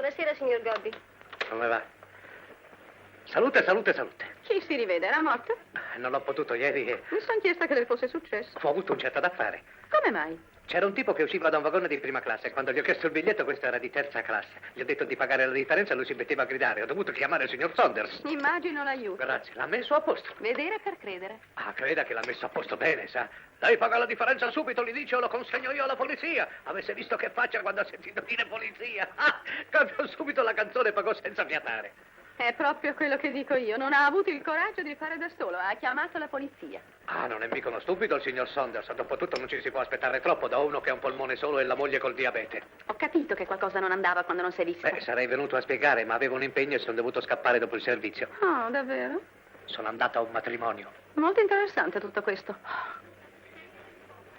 Buonasera, signor Gobbi. Come va? Salute, salute, salute. Chi si rivede? Era morto? Non ho potuto ieri e Mi sono chiesta che le fosse successo. ho avuto un certo da fare. Come mai? C'era un tipo che usciva da un vagone di prima classe e quando gli ho chiesto il biglietto questo era di terza classe. Gli ho detto di pagare la differenza e lui si metteva a gridare. Ho dovuto chiamare il signor Saunders. Immagino l'aiuto. Grazie, l'ha messo a posto. Vedere per credere. Ah, creda che l'ha messo a posto bene, sa. Lei paga la differenza subito, gli dice o lo consegno io alla polizia. Avesse visto che faccia quando ha sentito dire polizia. Ah, cambiò subito la canzone e pagò senza fiatare. È proprio quello che dico io. Non ha avuto il coraggio di fare da solo. Ha chiamato la polizia. Ah, non è mica uno stupido il signor Saunders. Dopotutto non ci si può aspettare troppo da uno che ha un polmone solo e la moglie col diabete. Ho capito che qualcosa non andava quando non si è vista. Beh, sarei venuto a spiegare, ma avevo un impegno e sono dovuto scappare dopo il servizio. Oh, davvero? Sono andato a un matrimonio. Molto interessante tutto questo.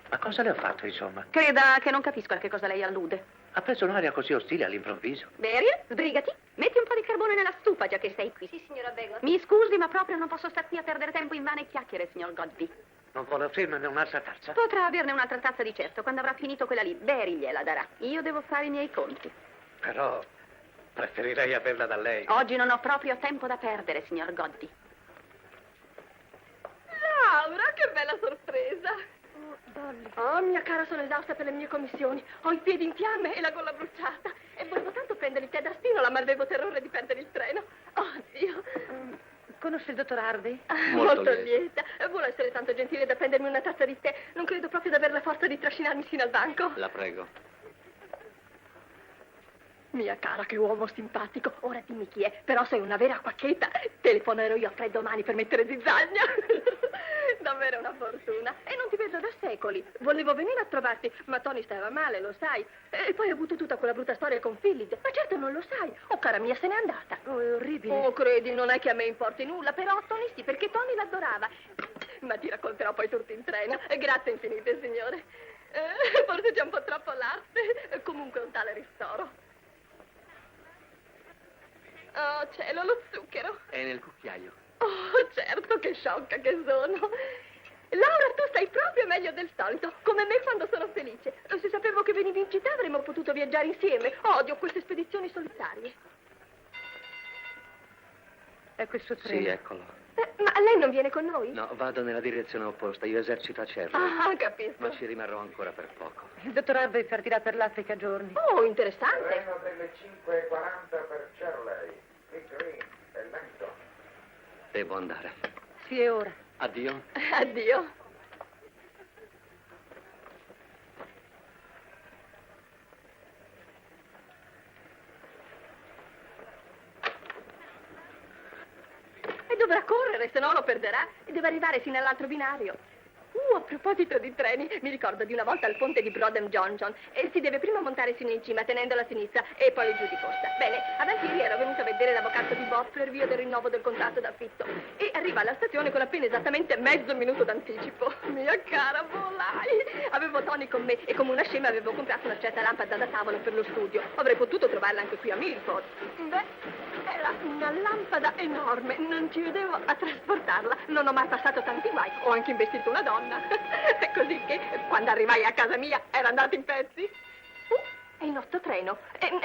Ma cosa le ho fatto, insomma? Creda che non capisco a che cosa lei allude. Ha preso un'aria così ostile all'improvviso. Beria, sbrigati. Metti un po' di carbone nella stufa, già che sei qui. Sì, signora Bagot. Mi scusi, ma proprio non posso star qui a perdere tempo in vane chiacchiere, signor Godby. Non vuole offrirmene un'altra tazza? Potrà averne un'altra tazza di certo. Quando avrà finito quella lì, Barry gliela darà. Io devo fare i miei conti. Però preferirei averla da lei. Oggi non ho proprio tempo da perdere, signor Godby. Laura, che bella sorpresa. Dolly. Oh, mia cara, sono esausta per le mie commissioni. Ho i piedi in fiamme e la gola bruciata. E volevo tanto prendere il tè da spinola, ma avevo terrore di perdere il treno. Oh, Dio. Conosce il dottor Harvey? Molto lieta. Vuole essere tanto gentile da prendermi una tazza di tè. Non credo proprio di avere la forza di trascinarmi fino al banco. La prego. Mia cara, che uomo simpatico. Ora dimmi chi è. Però sei una vera quacchetta. Telefonerò io a Fred domani per mettere zizzagna. Davvero una fortuna. E non ti vedo da secoli. Volevo venire a trovarti, ma Tony stava male, lo sai. E poi ho avuto tutta quella brutta storia con Phyllis. Ma certo non lo sai. Oh, cara mia, se n'è andata. Oh, è orribile. Oh, credi, non è che a me importi nulla, però Tony sì, perché Tony l'adorava. Ma ti racconterò poi tutto in treno. Grazie infinite, signore. Forse c'è un po' troppo latte. Comunque un tale ristoro. Oh, cielo, lo zucchero. È nel cucchiaio. Oh, certo, che sciocca che sono. Laura, tu stai proprio meglio del solito, come me quando sono felice. Se sapevo che venivi in città avremmo potuto viaggiare insieme. Odio queste spedizioni solitarie. Ecco il suo treno. Sì, eccolo. Ma lei non viene con noi? No, vado nella direzione opposta. Io esercito a Cerro. Ah, capisco. Ma ci rimarrò ancora per poco. Il dottor Harvey partirà per l'Africa a giorni. Oh, interessante. Treno delle 5:40 per Shirley, Big Green e Langton. Devo andare. Sì, è ora. Addio. Addio. E dovrà correre, se no lo perderà. E deve arrivare fino all'altro binario. A proposito di treni, mi ricordo di una volta al ponte di Brodem Johnson e si deve prima montare sino in cima tenendo la sinistra e poi giù di costa. Bene, avanti ieri ero venuta a vedere l'avvocato di Bob per via del rinnovo del contratto d'affitto e arriva alla stazione con appena esattamente mezzo minuto d'anticipo. Mia cara, volai! Avevo Tony con me e come una scema avevo comprato una certa lampada da tavolo per lo studio. Avrei potuto trovarla anche qui a Milford. Beh, era una lampada enorme, non ci vedevo a trasportarla. Non ho mai passato tanti guai, ho anche investito una donna. Così che quando arrivai a casa mia era andato in pezzi. È il nostro treno.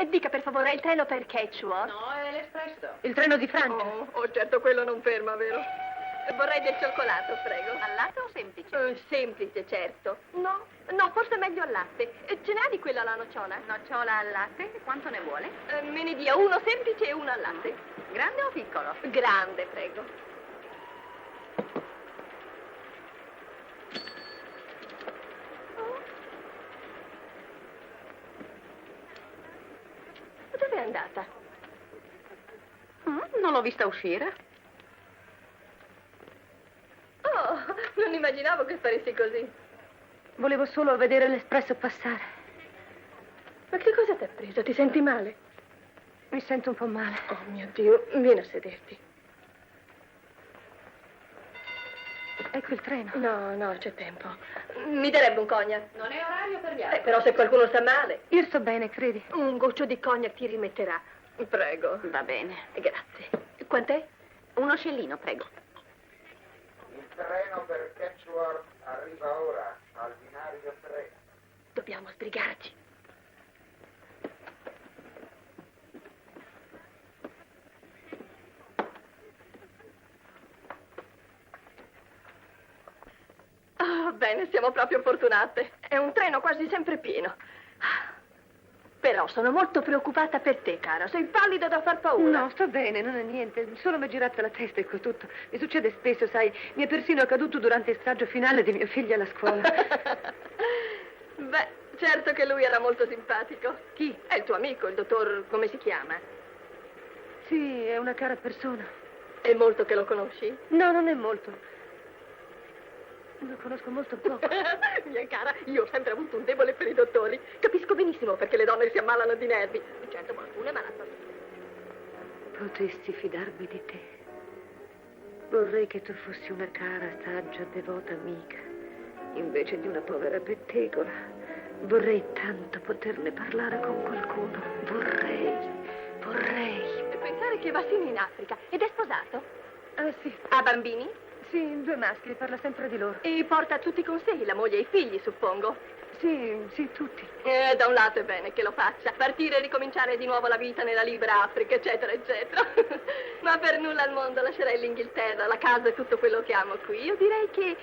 Dica per favore, è il treno per Quechua? No, è l'espresso. Il treno di Francia. Oh, certo, quello non ferma, vero? Vorrei del cioccolato, prego. Al latte o semplice? Semplice, certo. No, forse meglio al latte. Ce n'ha di quella alla nocciola? Nocciola al latte? Quanto ne vuole? Me ne dia uno semplice e uno al latte. Grande o piccolo? Grande, prego. Dove è andata? Non l'ho vista uscire. Oh, non immaginavo che faresti così. Volevo solo vedere l'espresso passare. Ma che cosa ti ha preso? Ti senti male? Mi sento un po' male. Oh mio Dio, vieni a sederti. Ecco il treno. No, c'è tempo. Mi darebbe un cognac? Non è orario per viaggio. Però se qualcuno sta male, Io sto bene, credi? un goccio di cognac ti rimetterà. Prego. Va bene. Grazie. Quant'è? Uno scellino, prego. Il treno per Quechua arriva ora al binario 3. Dobbiamo sbrigarci. bene, siamo proprio fortunate. È un treno quasi sempre pieno. Però sono molto preoccupata per te, cara. Sei pallida da far paura. No, sto bene, non è niente. Solo mi è girata la testa e quel tutto. Mi succede spesso, sai. Mi è persino accaduto durante il stagio finale di mio figlio alla scuola. Beh, certo che lui era molto simpatico. Chi? È il tuo amico, il dottor... come si chiama? Sì, è una cara persona. È molto che lo conosci? No, non è molto. Lo conosco molto poco. Mia cara, io ho sempre avuto un debole per i dottori. Capisco benissimo perché le donne si ammalano di nervi. Certo, qualcuno è malata. Potessi fidarmi di te. Vorrei che tu fossi una cara, saggia, devota amica, invece di una povera pettegola. Vorrei tanto poterne parlare con qualcuno. Vorrei. E pensare che va sino in Africa. Ed è sposato? Ah, sì. Ha bambini? Sì, 2 maschi, parla sempre di loro. E porta tutti con sé, la moglie e i figli, suppongo. Sì, tutti. Da un lato è bene che lo faccia. Partire e ricominciare di nuovo la vita nella libera Africa, eccetera, eccetera. Ma per nulla al mondo lascerei l'Inghilterra, la casa e tutto quello che amo qui. Io direi che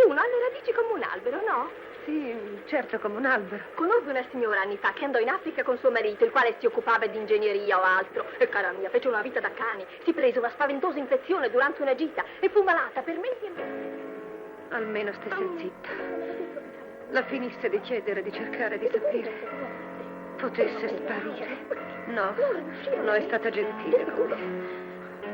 uno ha le radici come un albero, no? Sì, certo, come un albero. Conobbi una signora anni fa che andò in Africa con suo marito, il quale si occupava di ingegneria o altro. E cara mia, fece una vita da cani. Si prese una spaventosa infezione durante una gita e fu malata per mesi e mesi. Almeno stesse zitta. La finisse di chiedere, di cercare di sapere. Potesse sparire. No, è stata gentile con me.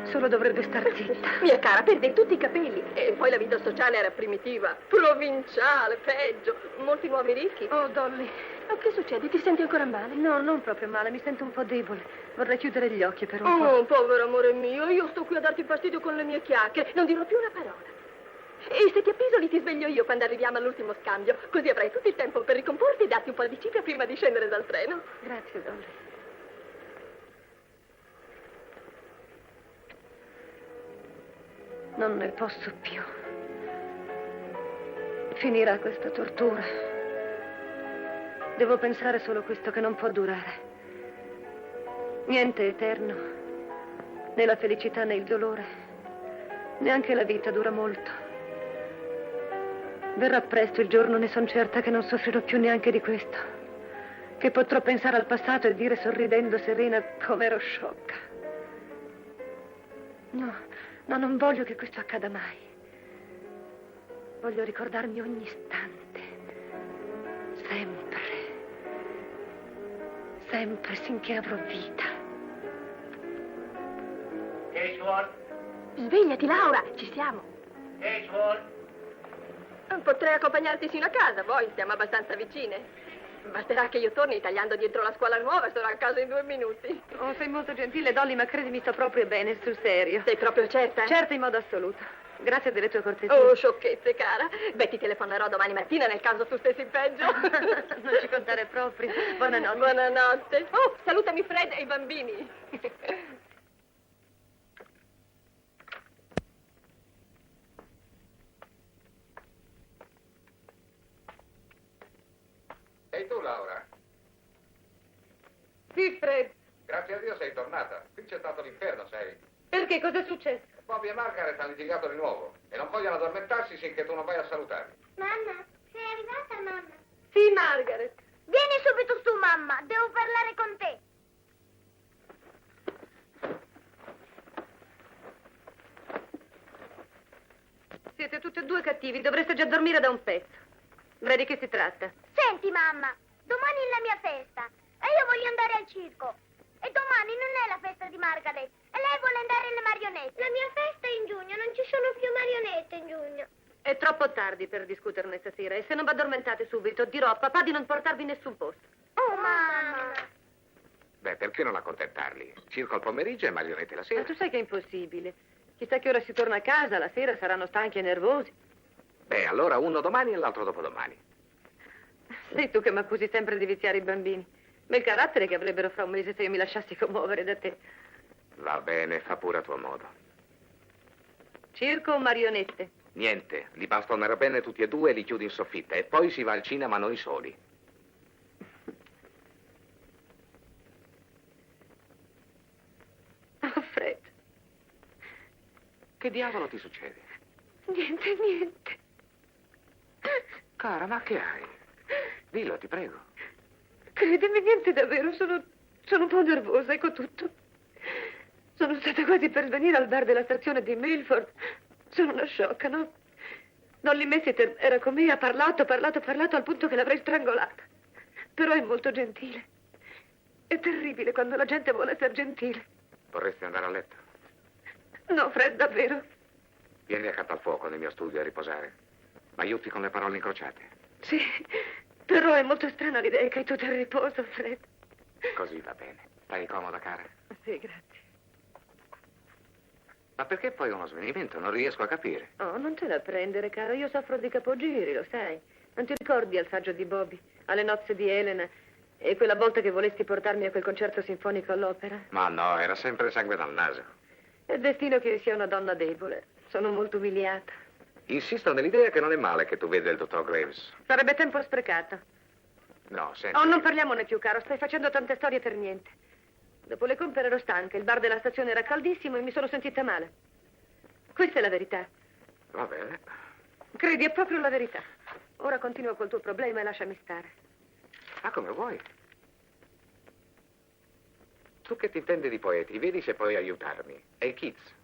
Solo dovrebbe star zitta. Mia cara, perde tutti i capelli. E poi la vita sociale era primitiva, provinciale, peggio. Molti nuovi ricchi. Oh, Dolly. Ma che succede? Ti senti ancora male? No, non proprio male, mi sento un po' debole. Vorrei chiudere gli occhi per un po'. Oh, povero amore mio, io sto qui a darti fastidio con le mie chiacchiere. Non dirò più una parola. E se ti appisoli ti sveglio io quando arriviamo all'ultimo scambio. Così avrai tutto il tempo per ricomporti e darti un po' di cibo prima di scendere dal treno. Grazie, Dolly. Non ne posso più. Finirà questa tortura. Devo pensare solo a questo che non può durare. Niente è eterno. Né la felicità né il dolore. Neanche la vita dura molto. Verrà presto il giorno, ne son certa, che non soffrirò più neanche di questo. Che potrò pensare al passato e dire sorridendo serena come ero sciocca. No, non voglio che questo accada mai. Voglio ricordarmi ogni istante. Sempre finché avrò vita. Edgeworth, Svegliati, Laura, ci siamo. Edgeworth. Potrei accompagnarti sino a casa, poi siamo abbastanza vicine. Basterà che io torni tagliando dietro la scuola nuova e sarò a casa in 2 minuti. Oh, sei molto gentile, Dolly, ma credimi, sto proprio bene, sul serio. Sei proprio certa? Certo, in modo assoluto. Grazie delle tue cortesie. Oh, sciocchezze, cara. Beh, ti telefonerò domani mattina nel caso tu stessi peggio. Non ci contare proprio. Buonanotte. Buonanotte. Oh, salutami Fred e i bambini. Ehi tu, Laura. Sì, Fred. Grazie a Dio sei tornata. Qui c'è stato l'inferno, sai. Perché? Cos'è successo? Bobby e Margaret hanno litigato di nuovo e non vogliono addormentarsi finché tu non vai a salutarli. Mamma, sei arrivata, mamma? Sì, Margaret. Vieni subito su, mamma. Devo parlare con te. Siete tutti e 2 cattivi, dovreste già dormire da un pezzo. Beh, di che si tratta? Senti, mamma, domani è la mia festa e io voglio andare al circo. E domani non è la festa di Margaret e lei vuole andare alle marionette. La mia festa è in giugno, non ci sono più marionette in giugno. È troppo tardi per discuterne stasera e se non vi addormentate subito dirò a papà di non portarvi in nessun posto. Oh, mamma. Beh, perché non accontentarli? Circo al pomeriggio e marionette la Ma sera. tu sai che è impossibile. Chissà che ora si torna a casa, la sera saranno stanchi e nervosi. Beh, allora uno domani e l'altro dopodomani. Sei tu che mi accusi sempre di viziare i bambini. Bel carattere che avrebbero fra un mese se io mi lasciassi commuovere da te. Va bene, fa pure a tuo modo. Circo o marionette? Niente, li bastonera bene tutti e 2 e li chiudi in soffitta e poi si va al cinema noi soli. Oh, Fred. Che diavolo ti succede? Niente. Cara, ma che hai? Dillo, ti prego. Credimi, niente davvero, sono un po' nervosa, ecco tutto. Sono stata quasi per venire al bar della stazione di Milford. Sono una sciocca, no? Dolly Messiter era con me, ha parlato al punto che l'avrei strangolata. Però è molto gentile. È terribile quando la gente vuole essere gentile. Vorresti andare a letto? No, Fred, davvero. Vieni accanto al fuoco nel mio studio a riposare. M'aiuti con le parole incrociate. Sì, però è molto strana l'idea che hai tutto il riposo, Fred. Così va bene. Stai comoda, cara? Sì, grazie. Ma perché poi uno svenimento? Non riesco a capire. Oh, non te la prendere, caro. Io soffro di capogiri, lo sai. Non ti ricordi al saggio di Bobby, alle nozze di Elena e quella volta che volesti portarmi a quel concerto sinfonico all'opera? Ma no, era sempre sangue dal naso. È il destino che io sia una donna debole. Sono molto umiliata. Insisto nell'idea che non è male che tu veda il dottor Graves. Sarebbe tempo sprecato. No, senti. Oh, non parliamone più, caro. Stai facendo tante storie per niente. Dopo le compere ero stanca, il bar della stazione era caldissimo e mi sono sentita male. Questa è la verità. Va bene. Credi, è proprio la verità. Ora continua col tuo problema e lasciami stare. Ah, come vuoi. Tu che ti intendi di poeti, vedi se puoi aiutarmi. È Keats.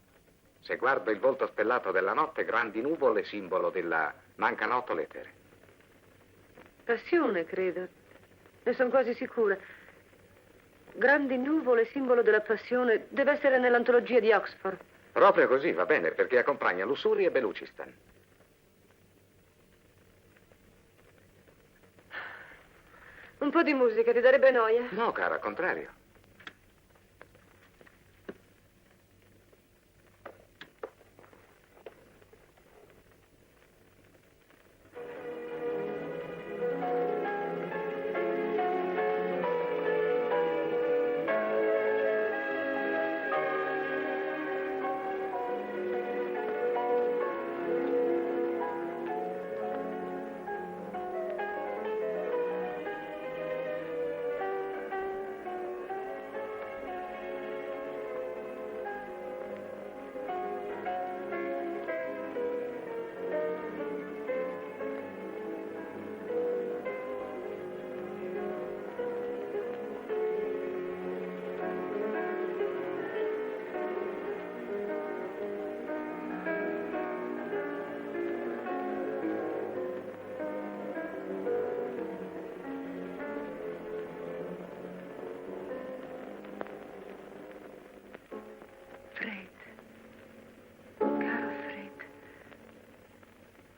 Se guardo il volto stellato della notte, grandi nuvole, simbolo della mancano 8 lettere. Passione, credo. Ne sono quasi sicura. Grandi nuvole, simbolo della passione, deve essere nell'antologia di Oxford. Proprio così, va bene, perché accompagna Lussuria e Belucistan. Un po' di musica, ti darebbe noia? No, cara, al contrario.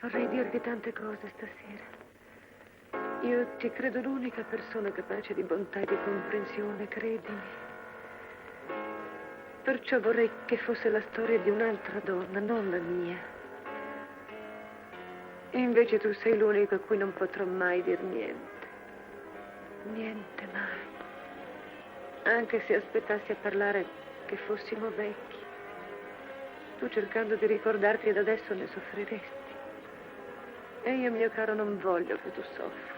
Vorrei dirti tante cose stasera. Io ti credo l'unica persona capace di bontà e di comprensione, credimi. Perciò vorrei che fosse la storia di un'altra donna, non la mia. E invece tu sei l'unico a cui non potrò mai dir niente. Niente mai. Anche se aspettassi a parlare che fossimo vecchi. Tu cercando di ricordarti ed adesso ne soffriresti. E io, mio caro, non voglio che tu soffra.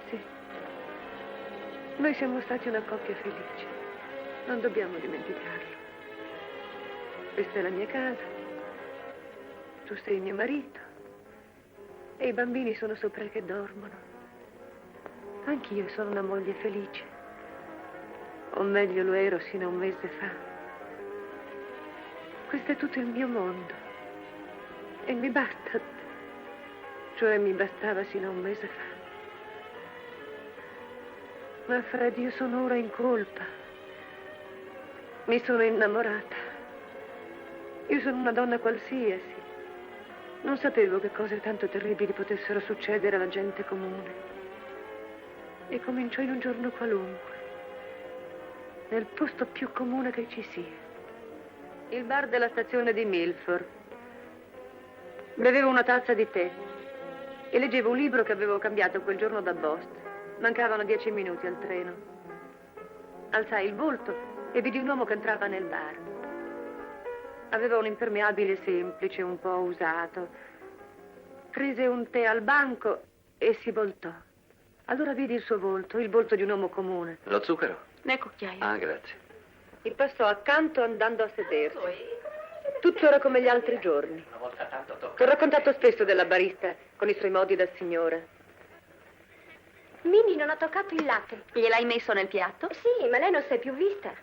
Sì. Noi siamo stati una coppia felice. Non dobbiamo dimenticarlo. Questa è la mia casa. Tu sei il mio marito. E i bambini sono sopra che dormono. Anch'io sono una moglie felice. O meglio lo ero sino a un mese fa. Questo è tutto il mio mondo. E mi basta. Cioè mi bastava sino a un mese fa. Ma Fred, io sono ora in colpa. Mi sono innamorata. Io sono una donna qualsiasi. Non sapevo che cose tanto terribili potessero succedere alla gente comune. E cominciò in un giorno qualunque. Nel posto più comune che ci sia. Il bar della stazione di Milford. Bevevo una tazza di tè. E leggevo un libro che avevo cambiato quel giorno da Boston. Mancavano 10 minuti al treno. Alzai il volto e vidi un uomo che entrava nel bar. Aveva un impermeabile semplice, un po' usato. Prese un tè al banco e si voltò. Allora vidi il suo volto, il volto di un uomo comune. Lo zucchero? Nel cucchiaio. Ah, grazie. Mi passò accanto andando a sedersi. Tutto era come gli altri giorni. Una volta tanto tocca. Ti ho raccontato spesso della barista con i suoi modi da signora. Minnie non ha toccato il latte. Gliel'hai messo nel piatto? Sì, ma lei non si è più vista.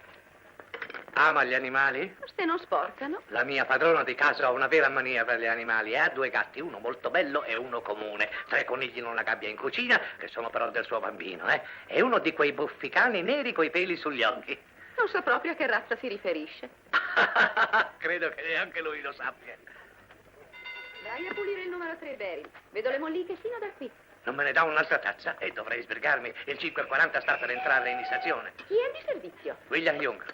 Ama gli animali? Se non sporcano. La mia padrona di casa ha una vera mania per gli animali e ha 2 gatti, uno molto bello e uno comune, 3 conigli in una gabbia in cucina, che sono però del suo bambino, e uno di quei buffi cani neri coi peli sugli occhi. Non so proprio a che razza si riferisce. Credo che neanche lui lo sappia. Vai a pulire il numero 3, Barry. Vedo le molliche fino da qui. Non me ne dà un'altra tazza e dovrei sbrigarmi. Il 5:40 sta per entrare in stazione. Chi è di servizio? William Young.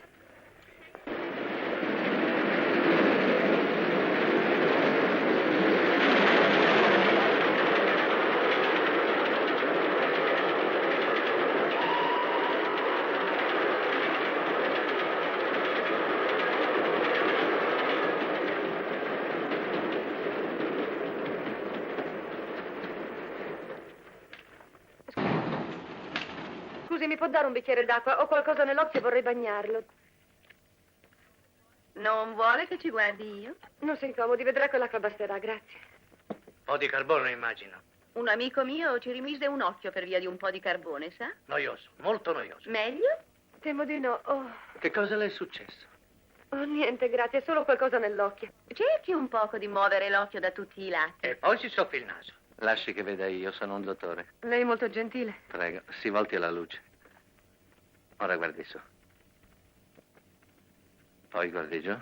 Scusi, mi può dare un bicchiere d'acqua? Ho qualcosa nell'occhio e vorrei bagnarlo. Non vuole che ci guardi io? Non si incomodi, vedrà che l'acqua basterà, grazie. Un po' di carbone, immagino. Un amico mio ci rimise un occhio per via di un po' di carbone, sa? Noioso, molto noioso. Meglio? Temo di no. Che cosa le è successo? Oh, niente, grazie, solo qualcosa nell'occhio. Cerchi un poco di muovere l'occhio da tutti i lati. E poi si soffi il naso. Lasci che veda io, sono un dottore. Lei è molto gentile. Prego, si volti alla luce. Ora guardi su. Poi guardi giù.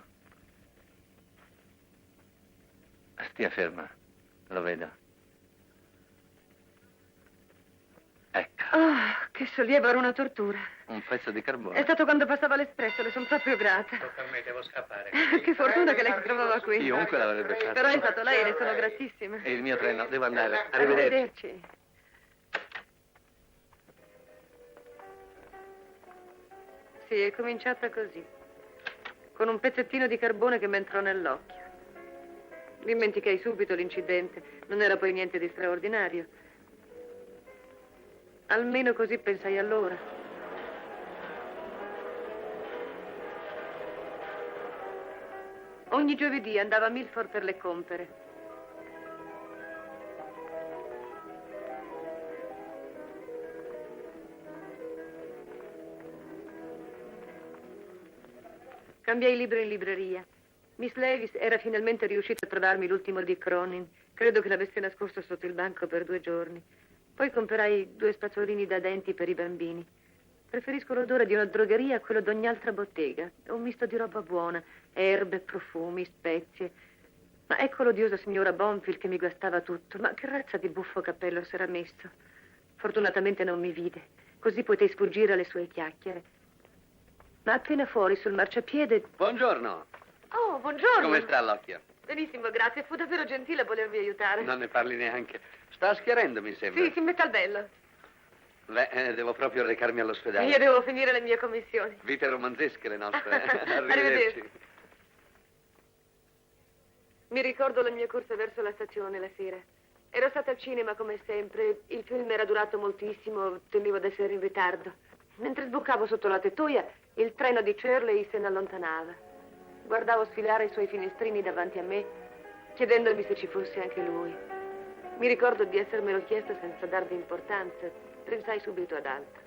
Stia ferma, lo vedo. Ecco, Che sollievo, era una tortura. un pezzo di È carbone. stato quando passava l'espresso, le sono proprio grata. Tocca a me, devo scappare. Che fortuna che lei si trovava qui. Chiunque l'avrebbe fatto. Però è stato lei, le sono gratissima. E il mio treno, devo andare. Arrivederci. Arrivederci. Sì, è cominciata così, con un pezzettino di carbone che mi entrò nell'occhio. Dimenticai subito l'incidente, non era poi niente di straordinario. Almeno così pensai allora. Ogni giovedì andavo a Milford per le compere. Cambiai libro in libreria. Miss Levis era finalmente riuscita a trovarmi l'ultimo di Cronin. Credo che l'avesse nascosto sotto il banco per 2 giorni. Poi comperai 2 spazzolini da denti per i bambini. Preferisco l'odore di una drogheria a quello di ogni altra bottega. È un misto di roba buona, erbe, profumi, spezie. Ma ecco l'odiosa signora Bonfield che mi guastava tutto. Ma che razza di buffo cappello s'era messo? Fortunatamente non mi vide. Così potei sfuggire alle sue chiacchiere. Ma appena fuori sul marciapiede... Buongiorno. Oh, buongiorno. Come sta l'occhio? Benissimo, grazie. Fu davvero gentile a volervi aiutare. Non ne parli neanche. Sta schiarendo, mi sembra. Sì, si metta al bello. Beh, devo proprio recarmi all'ospedale. Io devo finire le mie commissioni. Vite romanzesche le nostre. Arrivederci. Mi ricordo la mia corsa verso la stazione la sera. Ero stata al cinema come sempre. Il film era durato moltissimo, temevo di essere in ritardo. Mentre sbucavo sotto la tettoia, il treno di Shirley se ne allontanava. Guardavo sfilare i suoi finestrini davanti a me, chiedendomi se ci fosse anche lui. Mi ricordo di essermelo chiesto senza darvi importanza. Pensai subito ad altro.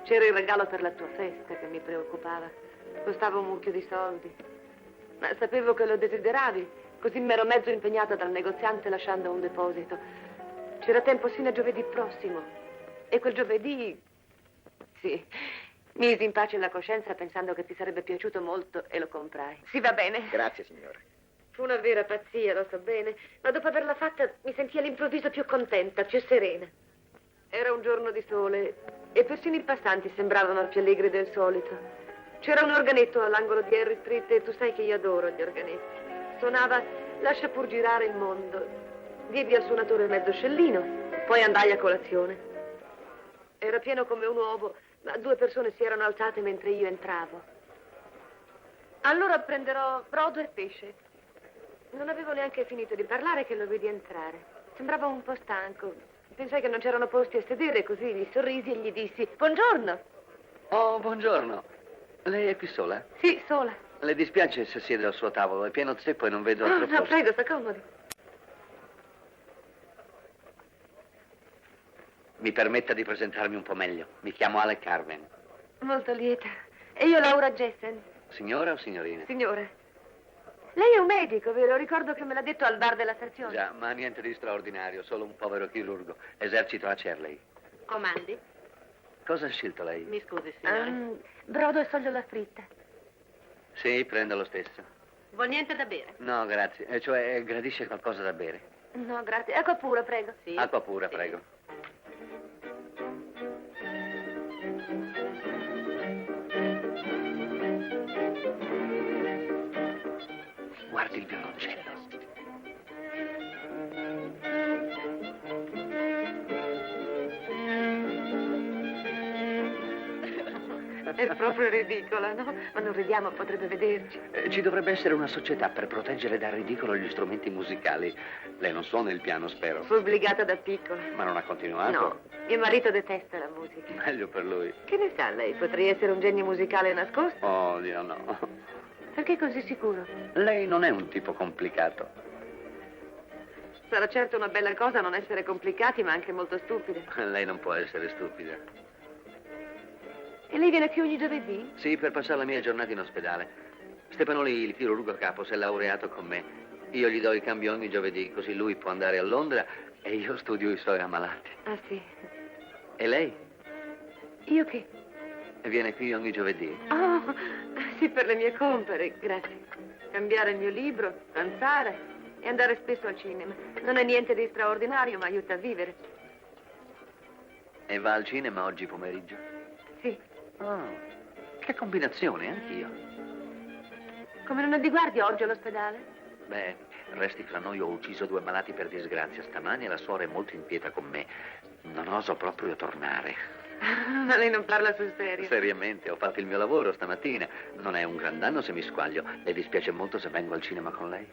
C'era il regalo per la tua festa che mi preoccupava. Costava un mucchio di soldi. Ma sapevo che lo desideravi, così m'ero mezzo impegnata dal negoziante lasciando un deposito. C'era tempo sino a giovedì prossimo. E quel giovedì... Sì, misi in pace la coscienza pensando che ti sarebbe piaciuto molto e lo comprai. Sì, va bene. Grazie, signore. Fu una vera pazzia, lo so bene, ma dopo averla fatta mi sentii all'improvviso più contenta, più serena. Era un giorno di sole e persino i passanti sembravano più allegri del solito. C'era un organetto all'angolo di Harry Street e tu sai che io adoro gli organetti. Suonava Lascia pur girare il mondo. Diedi al suonatore mezzo scellino, poi andai a colazione. Era pieno come un uovo, ma 2 persone si erano alzate mentre io entravo. Allora prenderò brodo e pesce. Non avevo neanche finito di parlare che lo vidi entrare. Sembrava un po' stanco. Pensai che non c'erano posti a sedere, così gli sorrisi e gli dissi buongiorno. Oh, buongiorno. Lei è qui sola? Sì, sola. Le dispiace se siede al suo tavolo? È pieno zeppo e non vedo altro No, posto. prego, sta comodi. Mi permetta di presentarmi un po' meglio. Mi chiamo Alec Carmen. Molto lieta. E io Laura Jessen. Signora o signorina? Signora. Lei è un medico, vero? Ricordo che me l'ha detto al bar della stazione. Già, ma niente di straordinario, solo un povero chirurgo. Esercito a Shirley. Comandi? Cosa ha scelto lei? Mi scusi, signore. Brodo e sogliola fritta. Sì, prendo lo stesso. Vuol niente da bere? No, grazie. Cioè, gradisce qualcosa da bere? No, grazie. Acqua pura, prego. Sì. Acqua pura, Sì. prego. Guardi il violoncello. È proprio ridicola, no? Ma non ridiamo, potrebbe vederci. Ci dovrebbe essere una società per proteggere dal ridicolo gli strumenti musicali. Lei non suona il piano, spero. Fu obbligata da piccola. Ma non ha continuato? No, mio marito detesta la musica. Meglio per lui. Che ne sa lei? Potrei essere un genio musicale nascosto? Oh, Dio, no. Perché così sicuro? Lei non è un tipo complicato. Sarà certo una bella cosa non essere complicati, ma anche molto stupide. Lei non può essere stupida. E lei viene qui ogni giovedì? Sì, per passare la mia giornata in ospedale. Stefanoli, il chirurgo capo, si è laureato con me. Io gli do il cambio ogni giovedì, così lui può andare a Londra e io studio i suoi ammalati. Ah, sì. E lei? Io che? Viene qui ogni giovedì? Oh, sì, per le mie compere, grazie. Cambiare il mio libro, danzare e andare spesso al cinema. Non è niente di straordinario, ma aiuta a vivere. E va al cinema oggi pomeriggio? Sì. Oh, che combinazione, anch'io. Come non vi guardi oggi all'ospedale? Beh, resti fra noi, ho ucciso 2 malati per disgrazia stamani e la suora è molto inquieta con me. Non oso proprio tornare. Ma lei non parla sul serio. Seriamente, ho fatto il mio lavoro stamattina. Non è un gran danno se mi squaglio. Le dispiace molto se vengo al cinema con lei?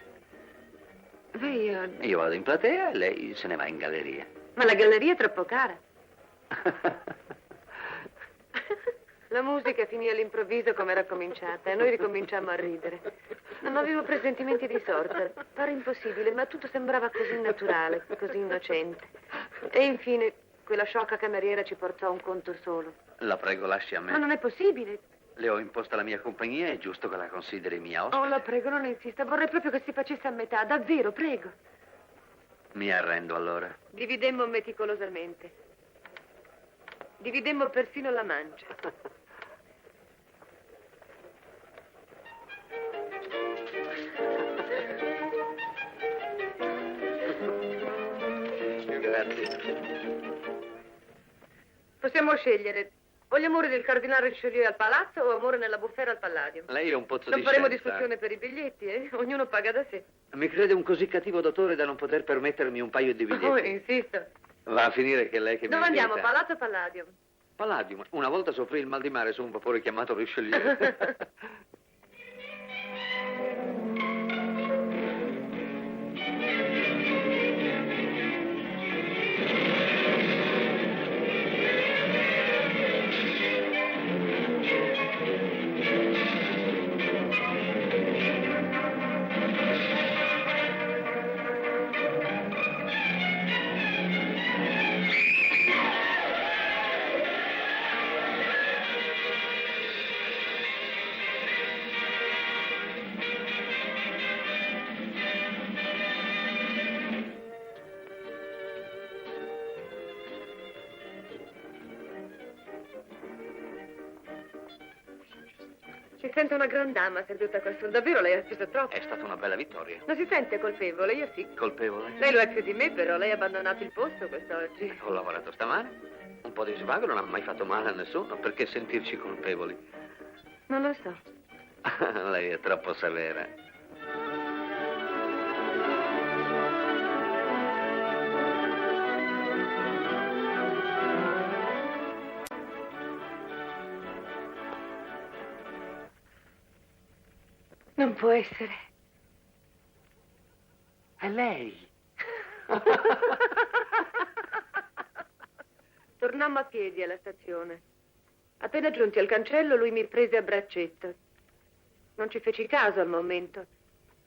Beh, Io vado in platea e lei se ne va in galleria. Ma la galleria è troppo cara. La musica finì all'improvviso come era cominciata e noi ricominciammo a ridere. Non avevo presentimenti di sorta. Pare impossibile, ma tutto sembrava così naturale, così innocente. E infine quella sciocca cameriera ci portò a un conto solo. La prego, lasci a me. Ma non è possibile. Le ho imposta la mia compagnia, è giusto che la consideri mia Oh, ospite. la prego, non insista. Vorrei proprio che si facesse a metà. Davvero, prego. Mi arrendo allora. Dividemmo meticolosamente. Dividemmo persino la mancia. Grazie. Possiamo scegliere. Voglio amore del cardinale Richelieu al palazzo o amore nella bufera al Palladio? Lei è un pozzo Non di faremo scienza. discussione per i biglietti, eh? Ognuno paga da sé. Mi crede un così cattivo dottore da non poter permettermi un paio di biglietti? Oh, insisto. Va a finire che lei che Dove mi andiamo, invita. palazzo o Palladio? Palladium. Una volta soffrì il mal di mare su un vapore chiamato Richelieu. Si sente una gran dama seduta qua su. Davvero lei ha speso troppo. È stata una bella vittoria. Non si sente colpevole, io sì. Colpevole? Lei lo è più di me, però lei ha abbandonato il posto quest'oggi. Ho lavorato stamane. Un po' di svago non ha mai fatto male a nessuno. Perché sentirci colpevoli? Non lo so. Lei è troppo severa. Non può essere. È lei. Tornammo a piedi alla stazione. Appena giunti al cancello, lui mi prese a braccetto. Non ci feci caso al momento,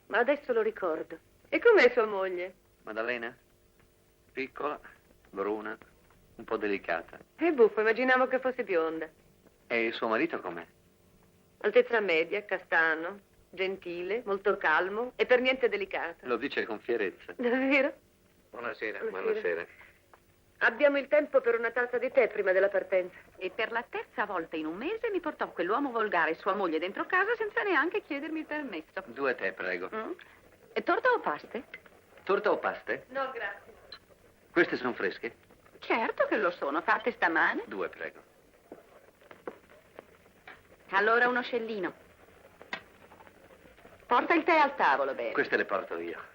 ma adesso lo ricordo. E com'è sua moglie? Maddalena? Piccola, bruna, un po' delicata. È buffo, immaginavo che fosse bionda. E il suo marito com'è? Altezza media, castano, gentile, molto calmo e per niente delicato. Lo dice con fierezza. Davvero? Buonasera. Buonasera. Abbiamo il tempo per una tazza di tè prima della partenza. E per la terza volta in un mese mi portò quell'uomo volgare e sua moglie dentro casa senza neanche chiedermi il permesso. 2 tè, prego. E torta o paste? Torta o paste? No, grazie. Queste sono fresche? Certo che lo sono, fatte stamane. 2, prego. Allora uno scellino. Porta il tè al tavolo, bene. Queste le porto io.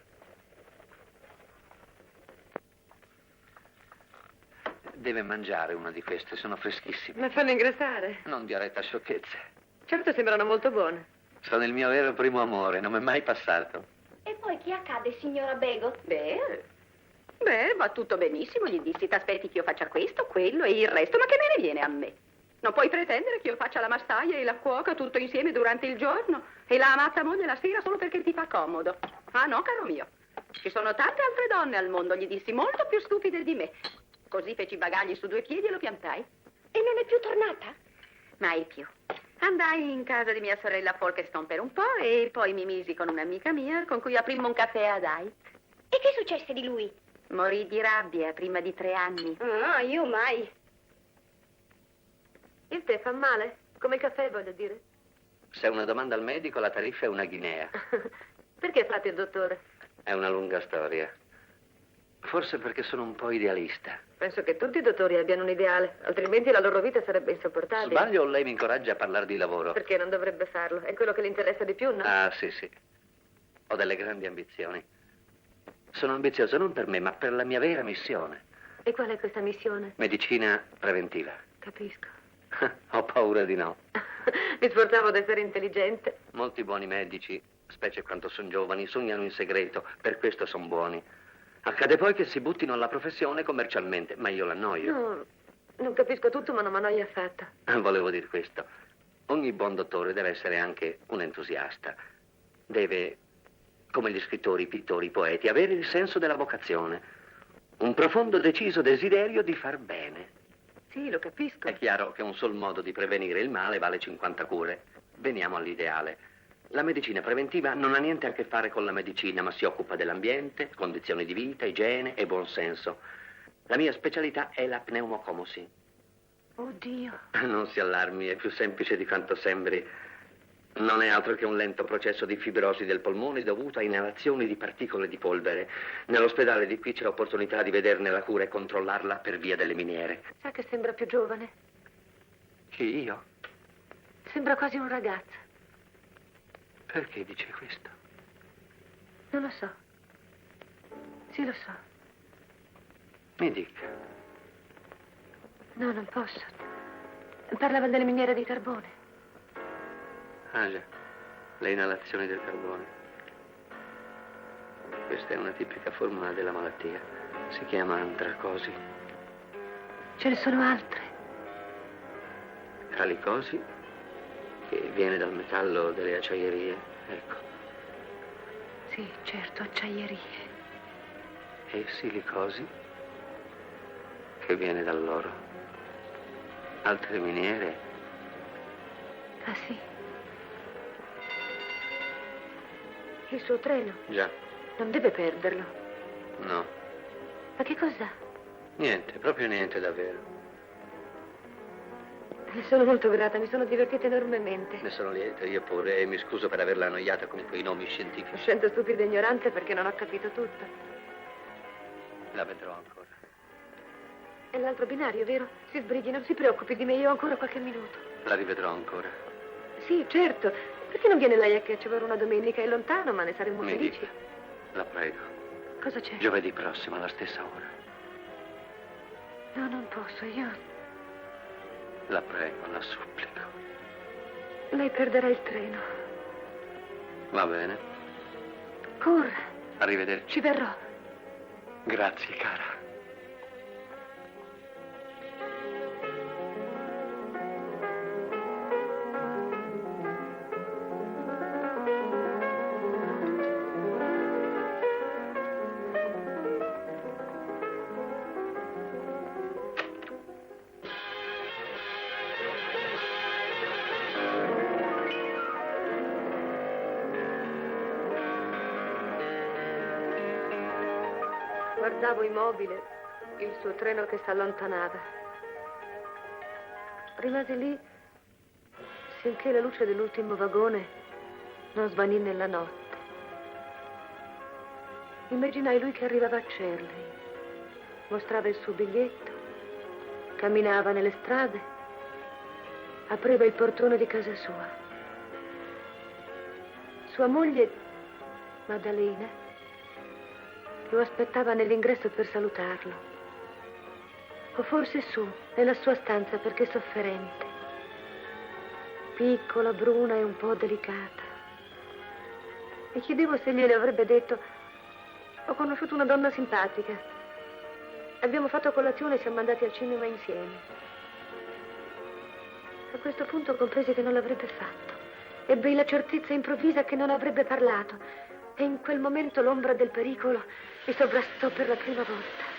Deve mangiare una di queste, sono freschissime. Mi fanno ingrassare. Non dia retta a sciocchezze. Certo sembrano molto buone. Sono il mio vero primo amore, non mi è mai passato. E poi che accade, signora Bego? Beh, va tutto benissimo. Gli dissi, t'aspetti che io faccia questo, quello e il resto, ma che me ne viene a me? Non puoi pretendere che io faccia la massaia e la cuoca tutto insieme durante il giorno e la amata moglie la sera solo perché ti fa comodo. Ah no, caro mio. Ci sono tante altre donne al mondo, gli dissi, molto più stupide di me. Così feci i bagagli su 2 piedi e lo piantai. E non è più tornata? Mai più. Andai in casa di mia sorella Folkestone per un po' e poi mi misi con un'amica mia con cui aprimmo un caffè ad Hyde. E che successe di lui? Morì di rabbia prima di 3 anni. Ah, io mai. Il tè fa male? Come il caffè, voglio dire. Se è una domanda al medico, la tariffa è una guinea. Perché fate il dottore? È una lunga storia. Forse perché sono un po' idealista. Penso che tutti i dottori abbiano un ideale, altrimenti la loro vita sarebbe insopportabile. Sbaglio o lei mi incoraggia a parlare di lavoro? Perché non dovrebbe farlo? È quello che le interessa di più, no? Ah, sì, sì. Ho delle grandi ambizioni. Sono ambizioso non per me, ma per la mia vera missione. E qual è questa missione? Medicina preventiva. Capisco. Ho paura di no. Mi sforzavo ad essere intelligente. Molti buoni medici, specie quando sono giovani, sognano in segreto, per questo sono buoni. Accade poi che si buttino alla professione commercialmente, ma io l'annoio. No, non capisco tutto, ma non mi annoio affatto. Volevo dire questo. Ogni buon dottore deve essere anche un entusiasta. Deve, come gli scrittori, i pittori, i poeti, avere il senso della vocazione. Un profondo, deciso desiderio di far bene. Sì, lo capisco. È chiaro che un sol modo di prevenire il male vale 50 cure. Veniamo all'ideale. La medicina preventiva non ha niente a che fare con la medicina, ma si occupa dell'ambiente, condizioni di vita, igiene e buonsenso. La mia specialità è la pneumocomosi. Oddio. Non si allarmi, è più semplice di quanto sembri. Non è altro che un lento processo di fibrosi del polmone dovuto a inalazioni di particole di polvere. Nell'ospedale di qui c'è l'opportunità di vederne la cura e controllarla per via delle miniere. Sa che sembra più giovane? Chi, io? Sembra quasi un ragazzo. Perché dice questo? Non lo so. Sì, lo so. Mi dica. No, non posso. Parlava delle miniere di carbone. Ah già, le inalazioni del carbone. Questa è una tipica formula della malattia. Si chiama antracosi. Ce ne sono altre. Calicosi, che viene dal metallo delle acciaierie, ecco. Sì, certo, acciaierie. E silicosi, che viene dall'oro. Altre miniere. Ah, sì. Il suo treno. Già, Non deve perderlo. no. Ma che cos'ha? Niente, proprio niente davvero. Le sono molto grata, mi sono divertita enormemente. Ne sono lieto, io pure, e mi scuso per averla annoiata con quei nomi Mi scientifici. sento stupida e ignorante perché non ho capito tutto. La vedrò ancora. È l'altro binario, vero? Si sbrighi, non si preoccupi di me, io ho ancora qualche minuto. La rivedrò ancora. Sì, certo. Perché non viene lei a Ketchewar una domenica? È lontano, ma ne saremmo Mi felici. dica, la prego. Cosa c'è? Giovedì prossimo, alla stessa ora. No, non posso, io... La prego, la supplico. Lei perderà il treno. Va bene. Corra, Arrivederci. ci verrò. Grazie, cara. Guardavo immobile il suo treno che si allontanava. Rimasi lì finché la luce dell'ultimo vagone non svanì nella notte. Immaginai lui che arrivava a Cerley, mostrava il suo biglietto, camminava nelle strade, apriva il portone di casa sua. Sua moglie, Maddalena, lo aspettava nell'ingresso per salutarlo. O forse su, nella sua stanza, perché sofferente. Piccola, bruna e un po' delicata. Mi chiedevo se gliele avrebbe detto: ho conosciuto una donna simpatica. Abbiamo fatto colazione e siamo andati al cinema insieme. A questo punto compresi che non l'avrebbe fatto. Ebbi la certezza improvvisa che non avrebbe parlato. E in quel momento l'ombra del pericolo mi sovrastò per la prima volta.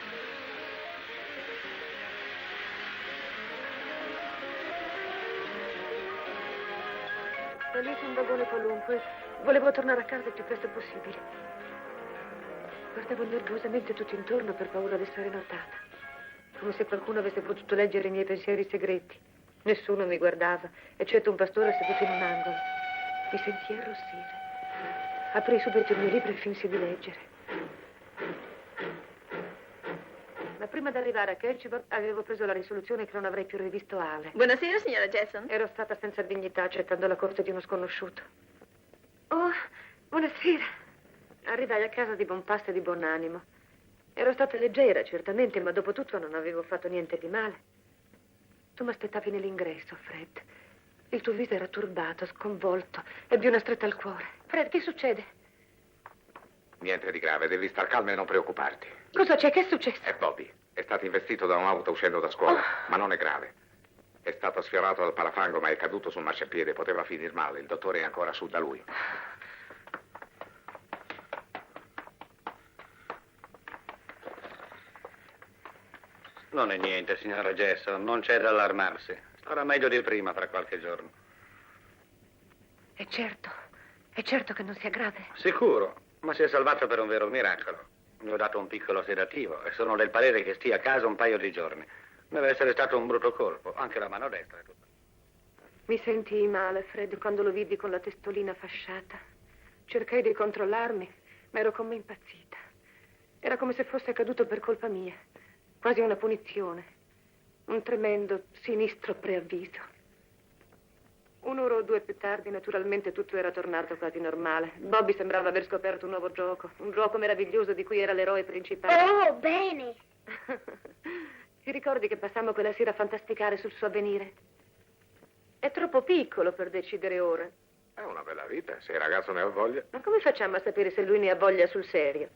Salì su un vagone qualunque. Volevo tornare a casa il più presto possibile. Guardavo nervosamente tutto intorno per paura di essere notata. Come se qualcuno avesse potuto leggere i miei pensieri segreti. Nessuno mi guardava, eccetto un pastore seduto in un angolo. Mi sentii arrossire. Aprì subito il mio libro e finsi di leggere. Ma prima di arrivare a Ketchbot avevo preso la risoluzione che non avrei più rivisto Ale. Buonasera, signora Jackson. Ero stata senza dignità accettando la corte di uno sconosciuto. Oh, buonasera. Arrivai a casa di buon pasto e di buon animo. Ero stata leggera, certamente, ma dopo tutto non avevo fatto niente di male. Tu mi aspettavi nell'ingresso, Fred. Il tuo viso era turbato, sconvolto. Ebbi una stretta al cuore. Fred, che succede? Niente di grave, devi star calma e non preoccuparti. Cosa c'è? Che è successo? È Bobby. È stato investito da un'auto uscendo da scuola, ma non è grave. È stato sfiorato dal parafango, ma è caduto sul marciapiede. Poteva finir male. Il dottore è ancora su da lui. Non è niente, signora Jackson. Non c'è da allarmarsi. Starà meglio di prima fra qualche giorno. È certo che non sia grave. Sicuro, ma si è salvato per un vero miracolo. Mi ho dato un piccolo sedativo e sono del parere che stia a casa un paio di giorni. Deve essere stato un brutto colpo, anche la mano destra è tutta. Mi sentii male, Fred, quando lo vidi con la testolina fasciata. Cercai di controllarmi, ma ero come impazzita. Era come se fosse accaduto per colpa mia. Quasi una punizione. Un tremendo, sinistro preavviso. Un'ora o due più tardi, naturalmente, tutto era tornato quasi normale. Bobby sembrava aver scoperto un nuovo gioco. Un gioco meraviglioso di cui era l'eroe principale. Oh, bene. Ti ricordi che passammo quella sera a fantasticare sul suo avvenire? È troppo piccolo per decidere ora. È una bella vita, se il ragazzo ne ha voglia. Ma come facciamo a sapere se lui ne ha voglia sul serio?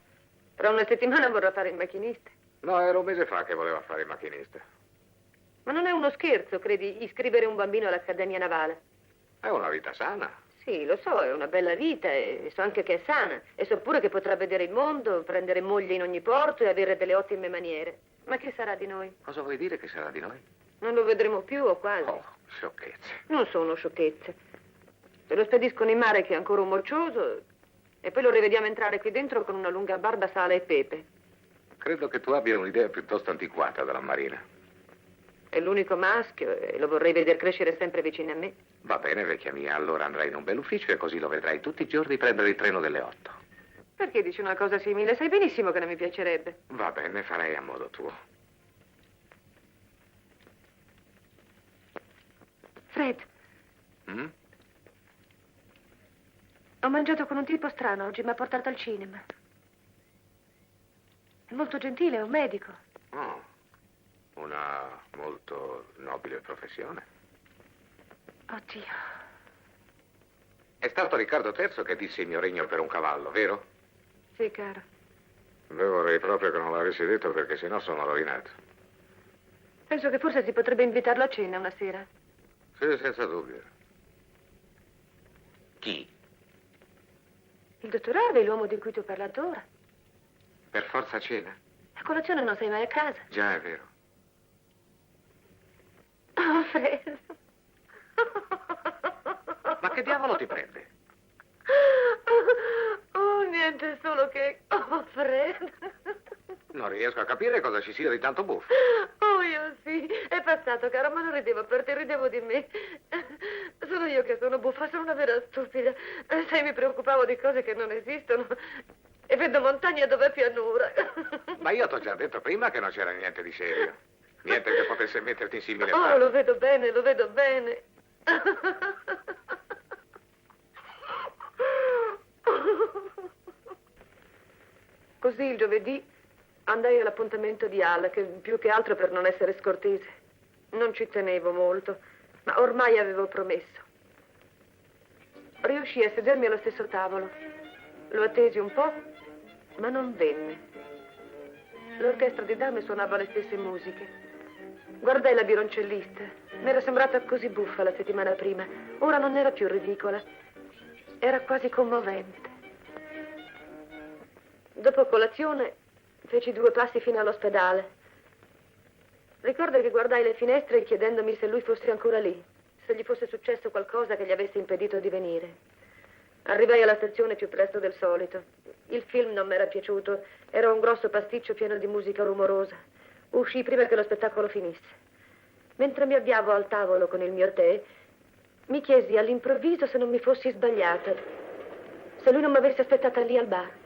Tra una settimana vorrà fare il macchinista. No, era un mese fa che voleva fare il macchinista. Ma non è uno scherzo, credi, iscrivere un bambino all'Accademia Navale? È una vita sana. Sì, lo so, è una bella vita e so anche che è sana. E so pure che potrà vedere il mondo, prendere moglie in ogni porto e avere delle ottime maniere. Ma che sarà di noi? Cosa vuoi dire che sarà di noi? Non lo vedremo più o quasi. Oh, sciocchezze. Non sono sciocchezze. Se lo spediscono in mare che è ancora un morcioso e poi lo rivediamo entrare qui dentro con una lunga barba, sale e pepe. Credo che tu abbia un'idea piuttosto antiquata della Marina. È l'unico maschio e lo vorrei vedere crescere sempre vicino a me. Va bene, vecchia mia, allora andrai in un bell'ufficio e così lo vedrai tutti i giorni prendere il treno delle 8. Perché dici una cosa simile? Sai benissimo che non mi piacerebbe. Va bene, farei a modo tuo. Fred, ho mangiato con un tipo strano oggi, mi ha portato al cinema. È molto gentile, è un medico. Oh, una molto nobile professione. Oddio. È stato Riccardo III che disse il mio regno per un cavallo, vero? Sì, caro. Beh, vorrei proprio che non l'avessi detto perché sennò sono rovinato. Penso che forse si potrebbe invitarlo a cena una sera. Sì, senza dubbio. Chi? Il dottor Harvey, l'uomo di cui ti ho parlato ora. Per forza cena? A colazione non sei mai a casa. Già, è vero. Oh, Fred. Ma che diavolo ti prende? Oh, niente, solo che... Oh, Fred. Non riesco a capire cosa ci sia di tanto buffo. Oh, io sì. È passato, caro, ma non ridevo per te, ridevo di me. Sono io che sono buffa, sono una vera stupida. Sai, mi preoccupavo di cose che non esistono. E vedo montagne dove è pianura. Ma io ti ho già detto prima che non c'era niente di serio. Niente che potesse metterti in simile Oh, stato. lo vedo bene, lo vedo bene. Così il giovedì andai all'appuntamento di Al, che più che altro per non essere scortese. Non ci tenevo molto, ma ormai avevo promesso. Riuscii a sedermi allo stesso tavolo. Lo attesi un po', ma non venne. L'orchestra di dame suonava le stesse musiche. Guardai la violoncellista. Mi era sembrata così buffa la settimana prima. Ora non era più ridicola. Era quasi commovente. Dopo colazione feci 2 passi fino all'ospedale. Ricordo che guardai le finestre chiedendomi se lui fosse ancora lì, se gli fosse successo qualcosa che gli avesse impedito di venire. Arrivai alla stazione più presto del solito. Il film non mi era piaciuto, era un grosso pasticcio pieno di musica rumorosa. Uscii prima che lo spettacolo finisse. Mentre mi avviavo al tavolo con il mio tè, mi chiesi all'improvviso se non mi fossi sbagliata, se lui non mi avesse aspettata lì al bar.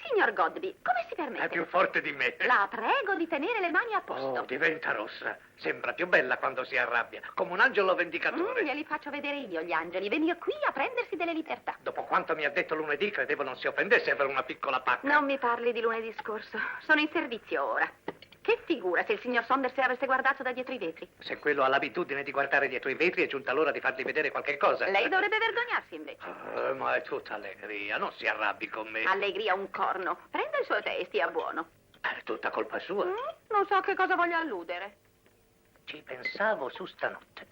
Signor Godby, come si È permette? più forte di me. La prego di tenere le mani a posto. Oh, diventa rossa. Sembra più bella quando si arrabbia, come un angelo vendicatore. Glieli faccio vedere io, gli angeli. Venio qui a prendersi delle libertà. Dopo quanto mi ha detto lunedì, credevo non si offendesse per una piccola pacca. Non mi parli di lunedì scorso. Sono in servizio ora. Che figura se il signor Saunders avesse guardato da dietro i vetri. Se quello ha l'abitudine di guardare dietro i vetri, è giunta l'ora di fargli vedere qualche cosa. Lei dovrebbe vergognarsi invece. Ma è tutta allegria, non si arrabbi con me. Allegria un corno. Prenda il suo tè e stia buono. È tutta colpa sua. Non so che cosa voglia alludere. Ci pensavo su stanotte.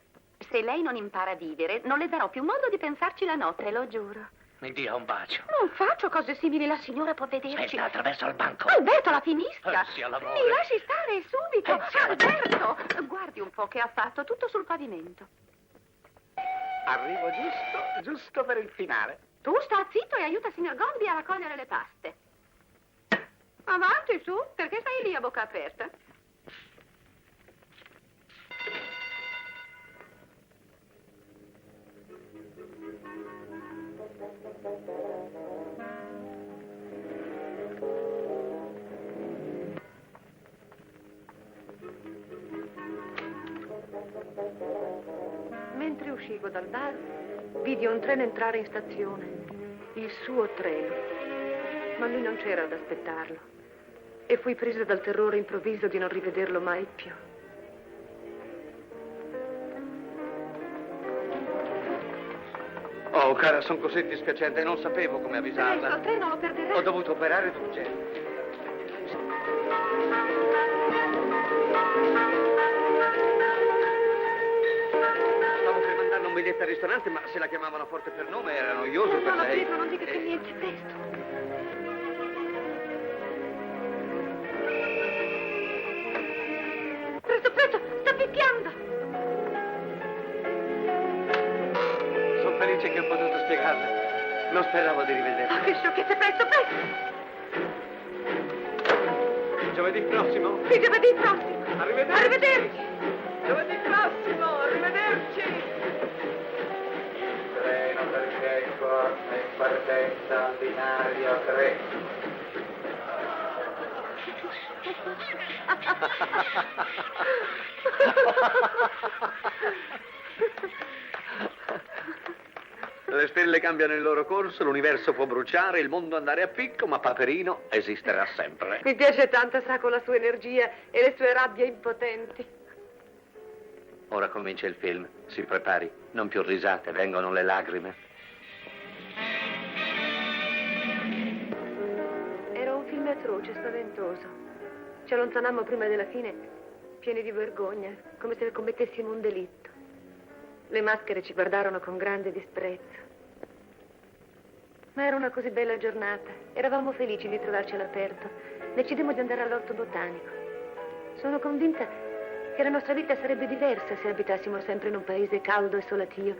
Se lei non impara a vivere, non le darò più modo di pensarci la notte, lo giuro. Mi dia un bacio. Non faccio cose simili, la signora può vederci. Senta attraverso il banco. Alberto, la finisca! Sia l'amore. Mi lasci stare subito! Sia Alberto! Guardi un po' che ha fatto, tutto sul pavimento. Arrivo giusto per il finale. Tu sta zitto e aiuta il signor Godby a raccogliere le paste. Avanti, su, perché stai lì a bocca aperta? Mentre uscivo dal bar, vidi un treno entrare in stazione. Il suo treno. Ma lui non c'era ad aspettarlo. E fui presa dal terrore improvviso di non rivederlo mai più. Oh, cara, sono così dispiacente, non sapevo come avvisarla. Il treno lo perderà. Ho dovuto operare d'urgenza. Stavo per mandare un biglietto al ristorante, ma se la chiamavano forte per nome era noioso per No, lei. Pietro, non dica che niente, presto. Presto, presto, sta picchiando. Sono felice che ho potuto spiegarle. Non speravo di rivederla. Che sciocchezza, presto, presto. Giovedì prossimo? Sì, giovedì prossimo. Arrivederci. Arrivederci. Giovedì prossimo, arrivederci. Treno per Checor è in partenza al binario 3. Le stelle cambiano il loro corso, l'universo può bruciare, il mondo andare a picco, ma Paperino esisterà sempre. Mi piace tanto, sa, con la sua energia e le sue rabbie impotenti. Ora comincia il film, si prepari, non più risate, vengono le lacrime. Era un film atroce, spaventoso. Ci allontanammo prima della fine, pieni di vergogna, come se commettessimo un delitto. Le maschere ci guardarono con grande disprezzo. Ma era una così bella giornata. Eravamo felici di trovarci all'aperto. Decidemmo di andare all'orto botanico. Sono convinta che la nostra vita sarebbe diversa se abitassimo sempre in un paese caldo e solatio.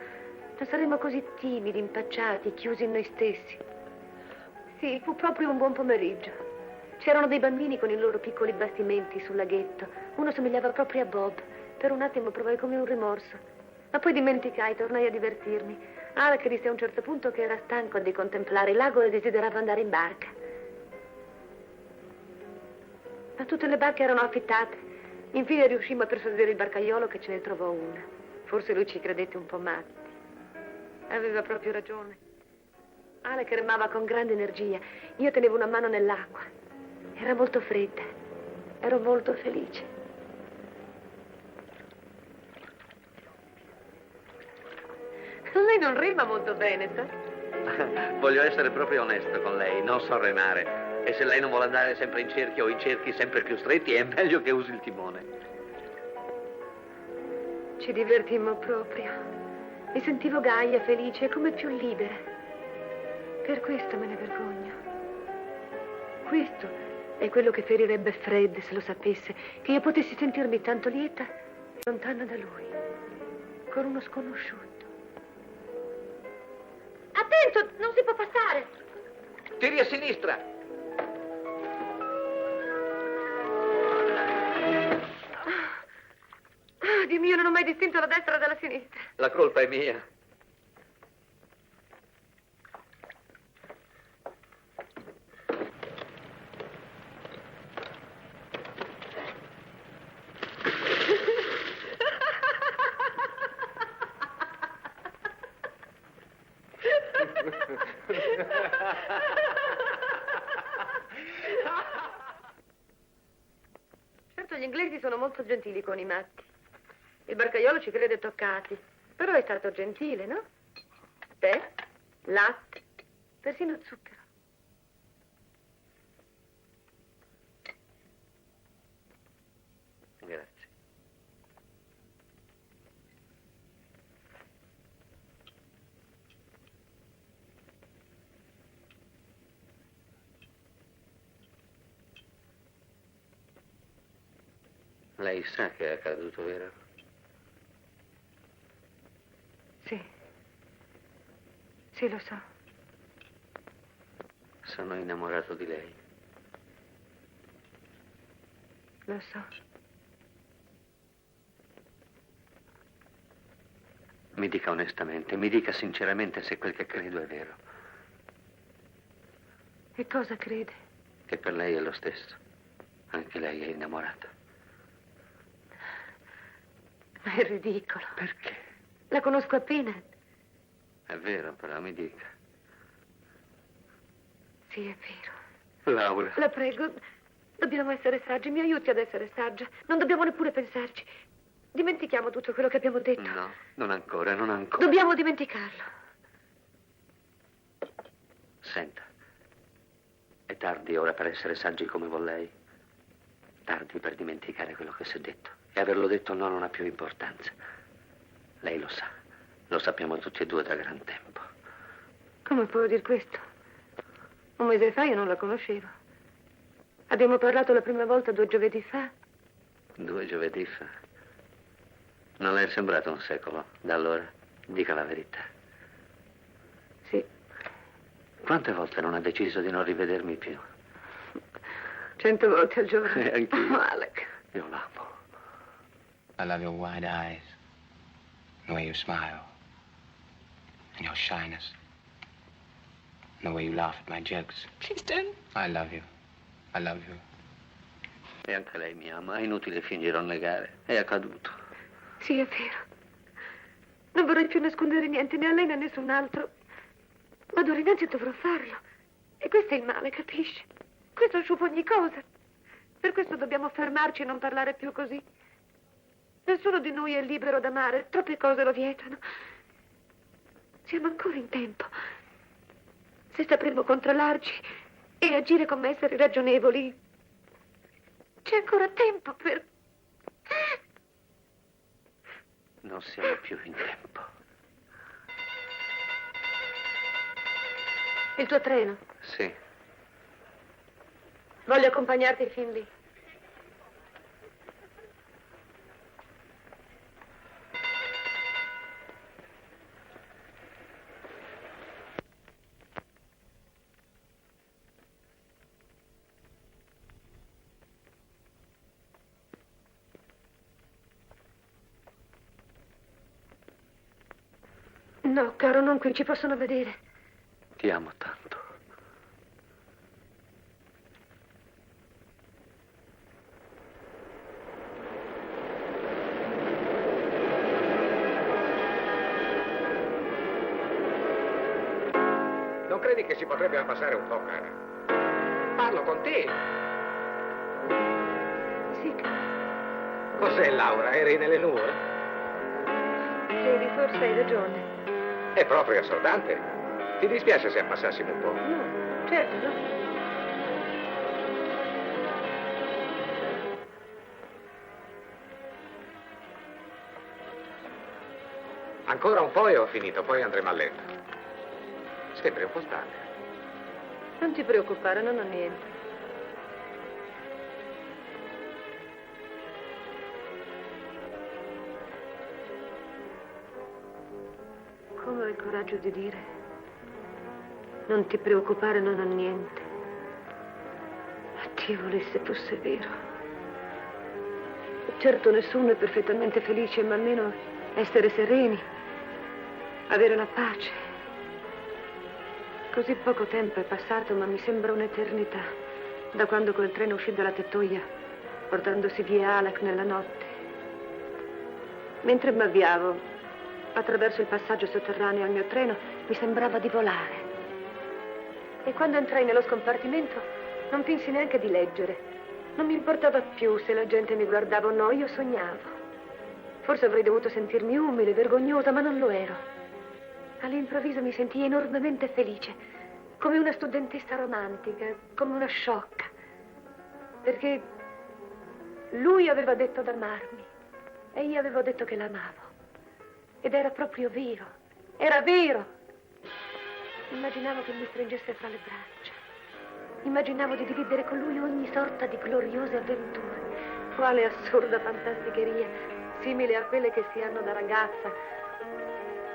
Non saremmo così timidi, impacciati, chiusi in noi stessi. Sì, fu proprio un buon pomeriggio. C'erano dei bambini con i loro piccoli bastimenti sul laghetto. Uno somigliava proprio a Bob. Per un attimo provai come un rimorso. Ma poi dimenticai, tornai a divertirmi. Alec disse a un certo punto che era stanco di contemplare il lago e desiderava andare in barca. Ma tutte le barche erano affittate. Infine riuscimmo a persuadere il barcaiolo che ce ne trovò una. Forse lui ci credette un po' matti. Aveva proprio ragione. Alec remava con grande energia. Io tenevo una mano nell'acqua. Era molto fredda. Ero molto felice. Lei non rima molto bene, sa? Voglio essere proprio onesto con lei, non so remare. E se lei non vuole andare sempre in cerchi o in cerchi sempre più stretti, è meglio che usi il timone. Ci divertimmo proprio. Mi sentivo gaia, felice, come più libera. Per questo me ne vergogno. Questo è quello che ferirebbe Fred se lo sapesse, che io potessi sentirmi tanto lieta e lontana da lui, con uno sconosciuto. Attento, non si può passare! Tiri a sinistra. Dio mio, non ho mai distinto la destra dalla sinistra. La colpa è mia. Certo, gli inglesi sono molto gentili con i matti. Il barcaiolo ci crede toccati, però è stato gentile, no? Tè, latte, persino zucchero. Grazie. Lei sa che è accaduto, vero? Sì. Sì, lo so. Sono innamorato di lei. Lo so. Mi dica onestamente, mi dica sinceramente se quel che credo è vero. E cosa crede? Che per lei è lo stesso. Anche lei è innamorata. Ma è ridicolo. Perché? La conosco appena. È vero, però mi dica. Sì, è vero. Laura. La prego, dobbiamo essere saggi. Mi aiuti ad essere saggia. Non dobbiamo neppure pensarci. Dimentichiamo tutto quello che abbiamo detto. No, non ancora, non ancora. Dobbiamo dimenticarlo. Senta, è tardi ora per essere saggi come vuol lei. Tardi per dimenticare quello che si è detto. E averlo detto no, non ha più importanza. Lei lo sa. Lo sappiamo tutti e due da gran tempo. Come può dir questo? Un mese fa io non la conoscevo. Abbiamo parlato la prima volta 2 giovedì fa. 2 giovedì fa. Non le è sembrato un secolo da allora? Dica la verità. Sì. Quante volte non ha deciso di non rivedermi più? 100 volte al giorno. Anch'io. Alec. Io l'amo. I love your wide eyes, the way you smile, and your shyness, and the way you laugh at my jokes. Please don't. I love you. I love you. E anche lei mi ama, è inutile fingere o negare. È accaduto. Sì, è vero. Non vorrei più nascondere niente né a lei né a nessun altro. Ma d'ora innanzi dovrò farlo. E questo è il male, capisci? Questo sciupa ogni cosa. Per questo dobbiamo fermarci e non parlare più così. Nessuno di noi è libero d'amare, troppe cose lo vietano. Siamo ancora in tempo. Se sapremo controllarci e agire come esseri ragionevoli, c'è ancora tempo per... Non siamo più in tempo. Il tuo treno? Sì. Voglio accompagnarti fin lì. No, caro, non qui, ci possono vedere. Ti amo tanto. Non credi che si potrebbe abbassare un po', cara? Parlo con te. Sì, caro. Cos'è, Laura? Eri nelle nuvole? Credi, forse hai ragione. È proprio assordante. Ti dispiace se abbassassimo un po'? No, certo, no. Ancora un po' e ho finito, poi andremo a letto. Sembri un po' stanca. Non ti preoccupare, non ho niente. Come ho il coraggio di dire? Non ti preoccupare, non ho niente. Dio volesse fosse vero. Certo, nessuno è perfettamente felice, ma almeno essere sereni, avere la pace. Così poco tempo è passato, ma mi sembra un'eternità, da quando quel treno uscì dalla tettoia, portandosi via Alec nella notte. Mentre mi avviavo attraverso il passaggio sotterraneo al mio treno, mi sembrava di volare. E quando entrai nello scompartimento, non finsi neanche di leggere. Non mi importava più se la gente mi guardava o no, io sognavo. Forse avrei dovuto sentirmi umile, vergognosa, ma non lo ero. All'improvviso mi sentii enormemente felice, come una studentessa romantica, come una sciocca. Perché lui aveva detto d'amarmi e io avevo detto che l'amavo. Ed era proprio vero. Era vero. Immaginavo che mi stringesse fra le braccia. Immaginavo di dividere con lui ogni sorta di gloriose avventure. Quale assurda fantasticheria, simile a quelle che si hanno da ragazza,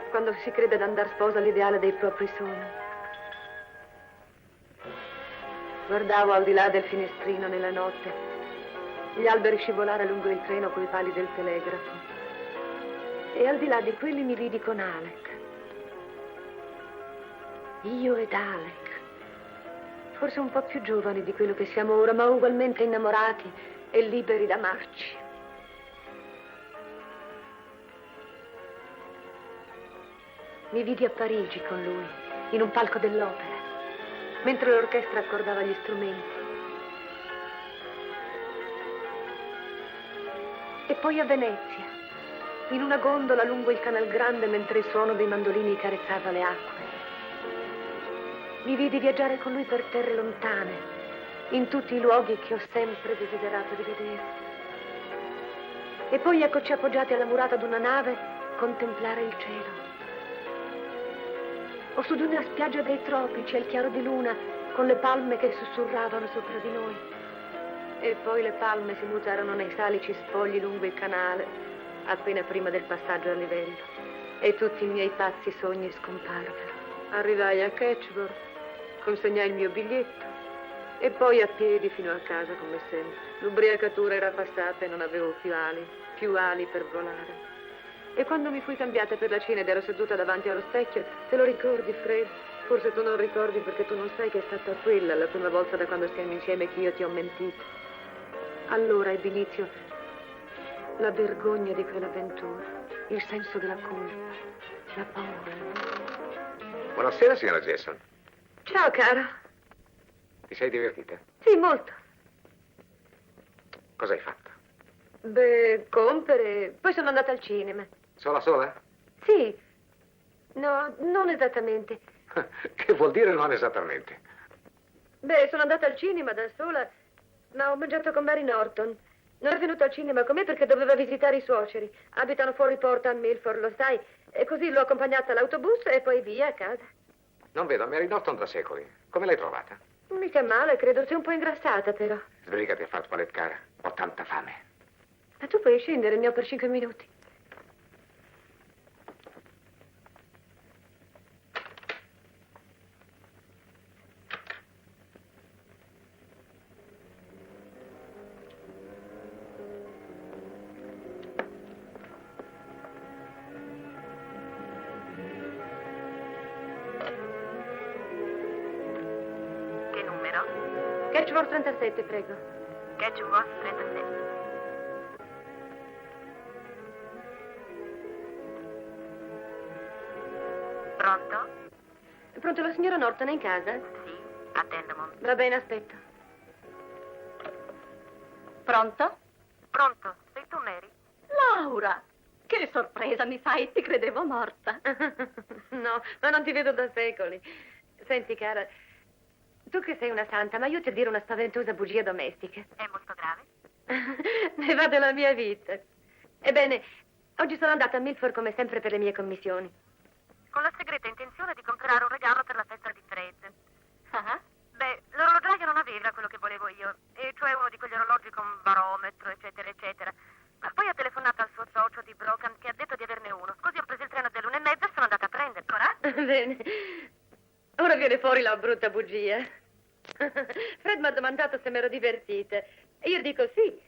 quando si crede d'andar sposa all'ideale dei propri sogni. Guardavo al di là del finestrino nella notte gli alberi scivolare lungo il treno coi pali del telegrafo. E al di là di quelli mi vidi con Alec. Io ed Alec. Forse un po' più giovani di quello che siamo ora, ma ugualmente innamorati e liberi d'amarci. Mi vidi a Parigi con lui, in un palco dell'opera, mentre l'orchestra accordava gli strumenti. E poi a Venezia, in una gondola lungo il Canal Grande, mentre il suono dei mandolini carezzava le acque. Mi vidi viaggiare con lui per terre lontane, in tutti i luoghi che ho sempre desiderato di vedere. E poi eccoci appoggiati alla murata d'una nave, contemplare il cielo. O su di una spiaggia dei tropici al chiaro di luna, con le palme che sussurravano sopra di noi. E poi le palme si mutarono nei salici spogli lungo il canale, appena prima del passaggio a livello. E tutti i miei pazzi sogni scomparvero. Arrivai a Catchbourg, consegnai il mio biglietto e poi a piedi fino a casa come sempre. L'ubriacatura era passata e non avevo più ali per volare. E quando mi fui cambiata per la cena ed ero seduta davanti allo specchio, te lo ricordi, Fred? Forse tu non ricordi perché tu non sai che è stata quella la prima volta da quando stiamo insieme che io ti ho mentito. Allora ebbi inizio la vergogna di quell'avventura, il senso della colpa, la paura. Buonasera, signora Jason. Ciao, caro. Ti sei divertita? Sì, molto. Cosa hai fatto? Beh, compere. Poi sono andata al cinema. Sola? Sì. No, non esattamente. Che vuol dire non esattamente? Beh, sono andata al cinema da sola, ma ho mangiato con Mary Norton. Non è venuto al cinema con me perché doveva visitare i suoceri. Abitano fuori porta a Milford, lo sai. E così l'ho accompagnata all'autobus e poi via a casa. Non vedo Mary Norton da secoli. Come l'hai trovata? Mica male, credo sia un po' ingrassata, però. Sbrigati a far toilette, cara. Ho tanta fame. Ma tu puoi scendere, ne ho per 5 minuti. Che numero? Catchworth 37, prego. Catchworth 37. Pronto? Pronto, la signora Norton è in casa? Sì, attendo un momento. Va bene, aspetto. Pronto? Pronto? Sei tu, Mary? Laura! Che sorpresa mi fai, ti credevo morta. No, ma non ti vedo da secoli. Senti, cara, tu che sei una santa, ma io ti dire una spaventosa bugia domestica. È molto grave? Ne va della mia vita. Ebbene, oggi sono andata a Milford come sempre per le mie commissioni. Con la segreta intenzione di comprare un regalo per la festa di Fred. Ah, Beh, l'orologiaio non aveva quello che volevo io, e cioè uno di quegli orologi con barometro, eccetera, eccetera. Ma poi ha telefonato al suo socio di Brocan che ha detto di averne uno. Così ho preso il treno dell'1:30 e sono andata a prenderlo. Bene. Ora viene fuori la brutta bugia. Fred mi ha domandato se mi ero divertita. E io dico sì.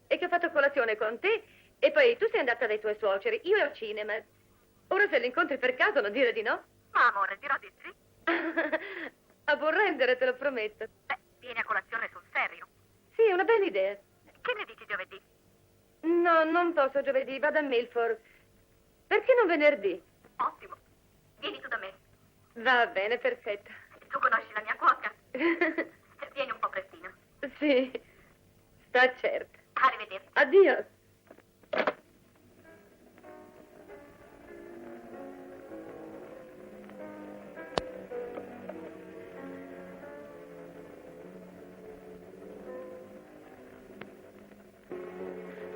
E che ho fatto colazione con te. E poi tu sei andata dai tuoi suoceri. Io al cinema. Ora se li incontri per caso non dire di no. Ma amore, dirò di sì. A buon rendere, te lo prometto. Beh, vieni a colazione sul serio. Sì, è una bella idea. Che ne dici giovedì? No, non posso giovedì, vado a Milford. Perché non venerdì? Ottimo. Vieni tu da me. Va bene, perfetto. Tu conosci la mia cuoca? Vieni un po' prestino. Sì, sta certo. Arrivederci. Addio.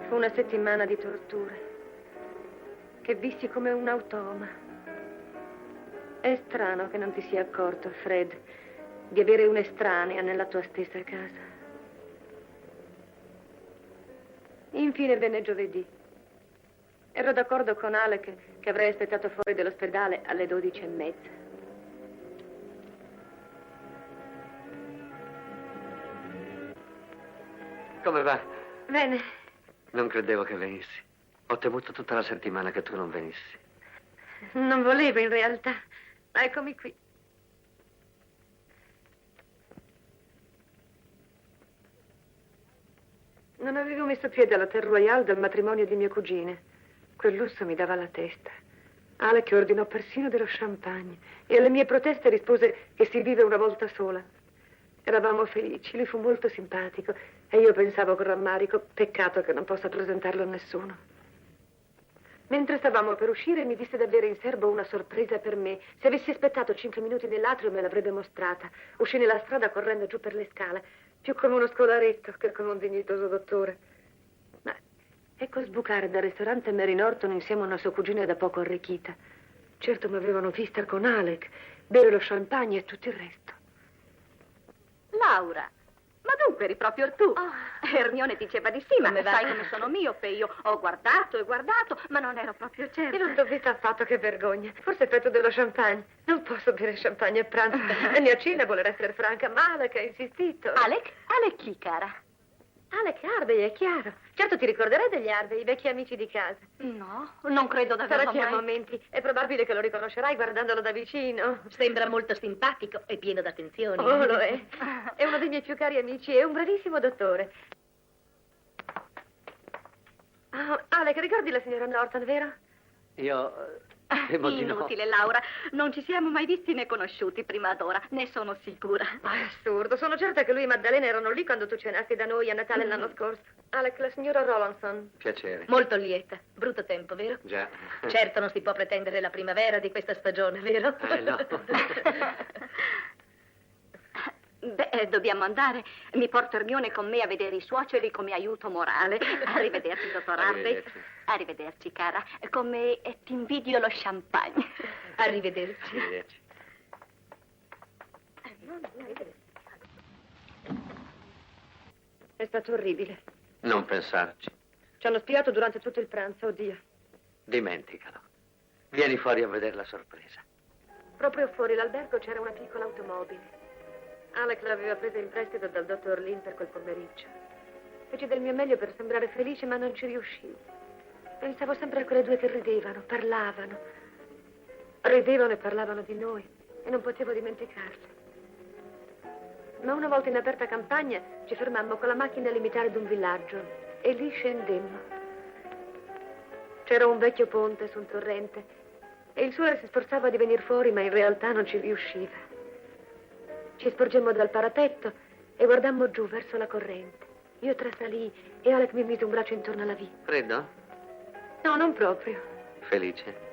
Fu una settimana di torture, che vissi come un automa. È strano che non ti sia accorto, Fred, di avere un'estranea nella tua stessa casa. Infine venne giovedì. Ero d'accordo con Alec che avrei aspettato fuori dall'ospedale alle 12:30. Come va? Bene. Non credevo che venissi. Ho temuto tutta la settimana che tu non venissi. Non volevo in realtà. Ma eccomi qui. Non avevo messo piede all'Hotel Royal dal matrimonio di mie cugine. Quel lusso mi dava la testa. Alec ordinò persino dello champagne e alle mie proteste rispose che si vive una volta sola. Eravamo felici, lui fu molto simpatico e io pensavo con rammarico, peccato che non possa presentarlo a nessuno. Mentre stavamo per uscire mi disse d'avere in serbo una sorpresa per me. Se avessi aspettato 5 minuti nell'atrio me l'avrebbe mostrata. Uscì nella strada correndo giù per le scale, più come uno scolaretto che come un dignitoso dottore. Ma ecco sbucare dal ristorante Mary Norton insieme a una sua cugina da poco arricchita. Certo mi avevano vista con Alec, bere lo champagne e tutto il resto. Laura, ma dunque eri proprio tu? Hermione diceva di sì, ma Come va? sai come sono miope. Io ho guardato e guardato, ma non ero proprio certa. Io non t'ho vista affatto, che vergogna. Forse effetto dello champagne. Non posso bere champagne a pranzo. E mia cena vuole essere franca, ma Alec ha insistito. Alec? Alec chi, cara? Alec Harvey, è chiaro. Certo ti ricorderai degli Harvey, i vecchi amici di casa. No, non credo Sarà d'averlo che a mai. momenti. È probabile che lo riconoscerai guardandolo da vicino. Sembra molto simpatico e pieno d'attenzioni. Oh, lo è. È uno dei miei più cari amici e un bravissimo dottore. Oh, Alec, ricordi la signora Norton, vero? Io temo di no. Inutile, Laura. Non ci siamo mai visti né conosciuti prima d'ora, ne sono sicura. Assurdo. Sono certa che lui e Maddalena erano lì quando tu cenasti da noi a Natale l'anno scorso. Alec, la signora Rollinson. Piacere. Molto lieta. Brutto tempo, vero? Già. Certo non si può pretendere la primavera di questa stagione, vero? No. Beh, dobbiamo andare. Mi porto Hermione con me a vedere i suoceri come aiuto morale. Arrivederci, dottor Harvey. Arrivederci. Arrivederci, cara. Con me ti invidio lo champagne. Arrivederci. Arrivederci. È stato orribile. Non pensarci. Ci hanno spiato durante tutto il pranzo, oddio. Dimenticalo. Vieni fuori a vedere la sorpresa. Proprio fuori l'albergo c'era una piccola automobile. Alec l'aveva presa in prestito dal dottor Lynn per quel pomeriggio. Feci del mio meglio per sembrare felice, ma non ci riuscii. Pensavo sempre a quelle due che ridevano, parlavano. Ridevano e parlavano di noi e non potevo dimenticarle. Ma una volta in aperta campagna ci fermammo con la macchina a limitare ad un villaggio e lì scendemmo. C'era un vecchio ponte su un torrente e il sole si sforzava di venire fuori, ma in realtà non ci riusciva. Ci sporgemmo dal parapetto e guardammo giù verso la corrente. Io trasalii e Alec mi mise un braccio intorno alla vita. Freddo? No, non proprio. Felice?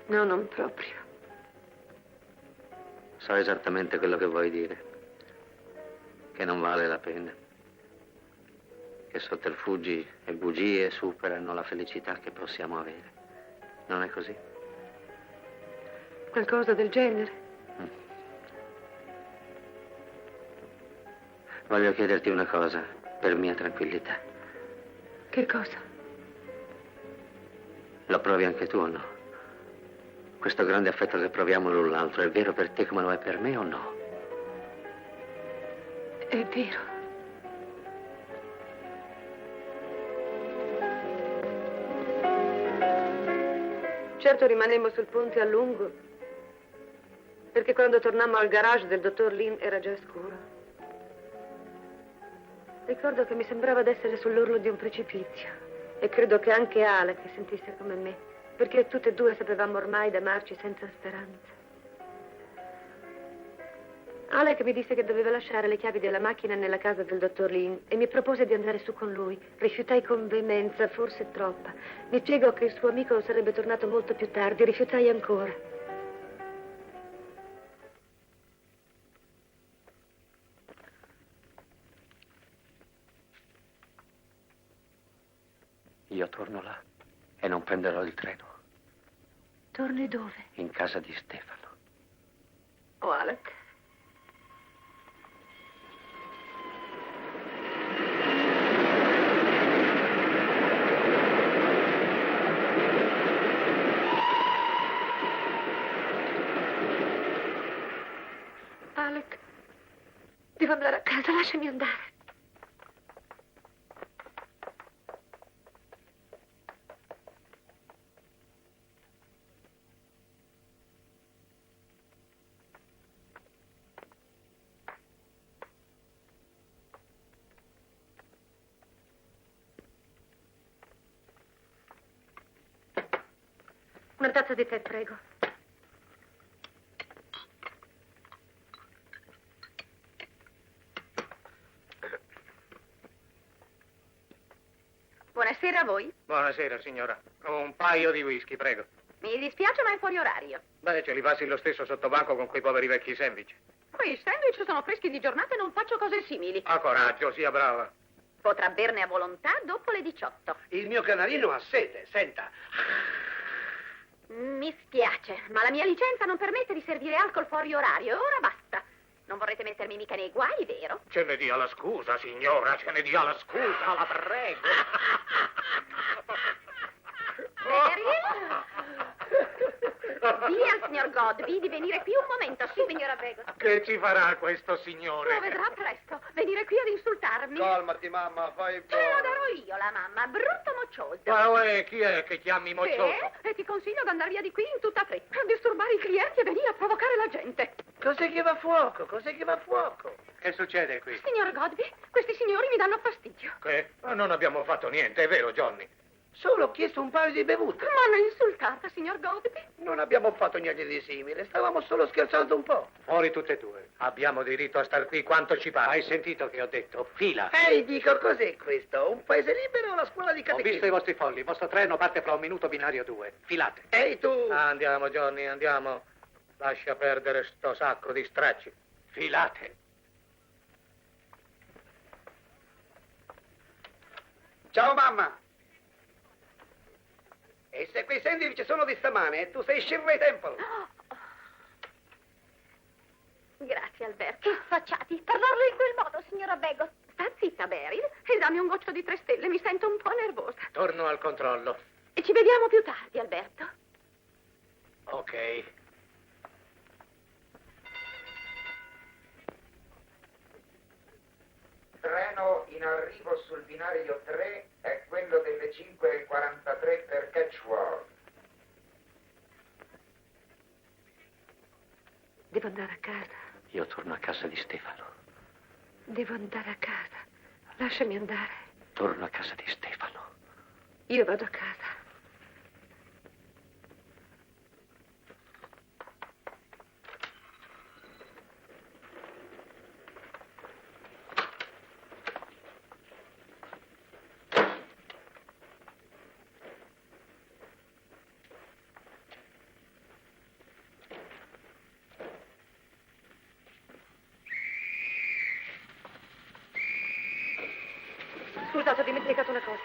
No, non proprio. So esattamente quello che vuoi dire. Che non vale la pena. Che sotterfugi e bugie superano la felicità che possiamo avere. Non è così? Qualcosa del genere. Voglio chiederti una cosa, per mia tranquillità. Che cosa? Lo provi anche tu o no? Questo grande affetto che proviamo l'un l'altro è vero per te come lo è per me o no? È vero. Certo rimanemmo sul ponte a lungo, perché quando tornammo al garage del dottor Lynn era già scuro. Ricordo che mi sembrava d'essere sull'orlo di un precipizio e credo che anche Alec sentisse come me, perché tutte e due sapevamo ormai d'amarci senza speranza. Alec mi disse che doveva lasciare le chiavi della macchina nella casa del dottor Lynn e mi propose di andare su con lui. Rifiutai con veemenza, forse troppa. Mi spiegò che il suo amico sarebbe tornato molto più tardi. Rifiutai ancora. Io torno là e non prenderò il treno. Torni dove? In casa di Stefano. Oh, Alec. Alec, devo andare a casa, lasciami andare. Una tazza di tè, prego. Buonasera a voi. Buonasera, signora. Un paio di whisky, prego. Mi dispiace, ma è fuori orario. Beh, ce li passi lo stesso sottobanco con quei poveri vecchi sandwich. Quei sandwich sono freschi di giornata e non faccio cose simili. Ha coraggio, sia brava. Potrà berne a volontà dopo le 18. Il mio canarino ha sete, senta. Mi spiace, ma la mia licenza non permette di servire alcol fuori orario. Ora basta. Non vorrete mettermi mica nei guai, vero? Ce ne dia la scusa, signora, ce ne dia la scusa, la prego. Dia al signor Godby di venire qui un momento. Sì, signora, prego. Che ci farà questo signore? Lo vedrà presto. Venire qui ad insultarmi. Calmati, mamma, fai Te lo darò io, la mamma. Brutto moccioso. Ma chi è che chiami moccioso? E ti consiglio di andare via di qui in tutta fretta. A disturbare i clienti e venire a provocare la gente. Cos'è che va a fuoco? Cos'è che va a fuoco? Che succede qui? Signor Godby, questi signori mi danno fastidio. Che? Ma non abbiamo fatto niente, è vero, Johnny? Solo ho chiesto un paio di bevute. Ma m'hanno insultata, signor Godby. Non abbiamo fatto niente di simile, stavamo solo scherzando un po'. Fuori tutte e due. Abbiamo diritto a star qui quanto ci pare. Hai sentito che ho detto? Fila. Ehi, dico, cos'è questo? Un paese libero o la scuola di Ho catechismo? visto i vostri folli. Il vostro treno parte fra un minuto binario 2. Filate. Ehi, tu! Andiamo, Johnny, andiamo. Lascia perdere sto sacco di stracci. Filate. Ciao, mamma! E se quei sandwich sono di stamane, tu sei Shirley Temple. sfacciarsi, Alberto. Che sfacciati? Parlarlo in quel modo, signora Begos. Sta zitta, Beryl, e dammi un goccio di 3 stelle, mi sento un po' nervosa. Torno al controllo. E ci vediamo più tardi, Alberto. Ok. Treno in arrivo sul binario 3 è quello delle 5:43 per Catchworth. Devo andare a casa. Io torno a casa di Stefano. Devo andare a casa. Lasciami andare. Torno a casa di Stefano. Io vado a casa. Scusate, ho dimenticato una cosa.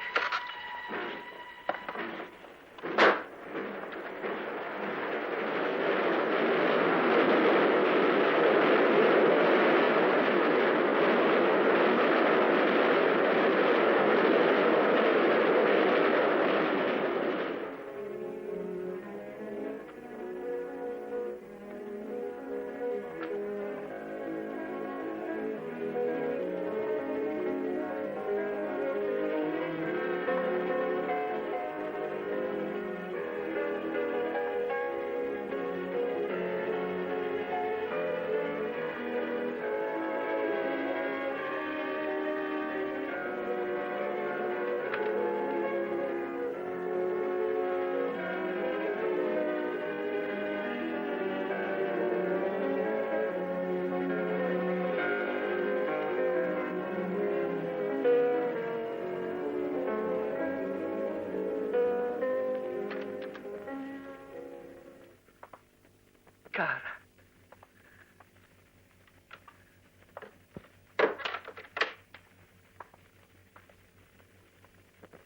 Cara.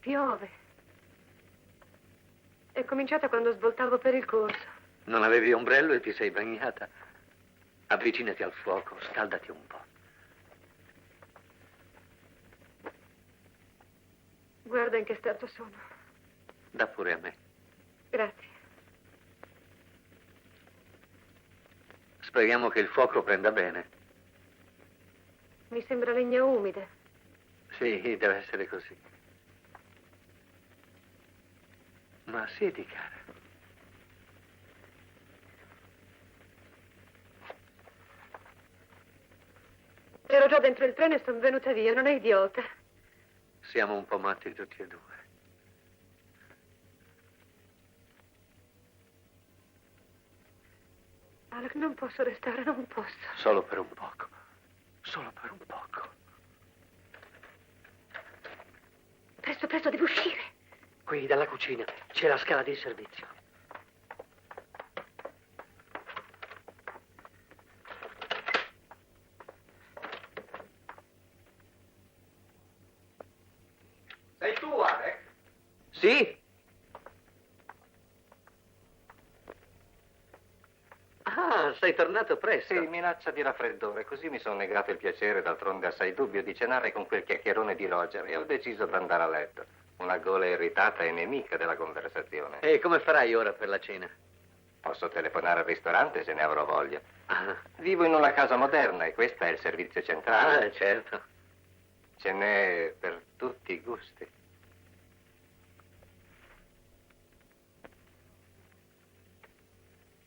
Piove. È cominciata quando svoltavo per il corso. Non avevi ombrello e ti sei bagnata. Avvicinati al fuoco, scaldati un po'. Guarda in che stato sono. Da pure a me. Grazie. Speriamo che il fuoco prenda bene. Mi sembra legna umida. Sì, deve essere così. Ma siedi, cara. Ero già dentro il treno e sono venuta via, non è idiota. Siamo un po' matti tutti e due. Alec, non posso restare, non posso. Solo per un poco. Solo per un poco. Presto, presto, devo uscire. Qui, dalla cucina, c'è la scala di servizio. Sei tu, Alec? Sì? Ah, sei tornato presto. Sì, minaccia di raffreddore, così mi sono negato il piacere, d'altronde assai dubbio, di cenare con quel chiacchierone di Roger e ho deciso di andare a letto. Una gola irritata e nemica della conversazione. E come farai ora per la cena? Posso telefonare al ristorante se ne avrò voglia. Ah, Vivo in una casa moderna e questo è il servizio centrale. Certo. Ce n'è per tutti i gusti.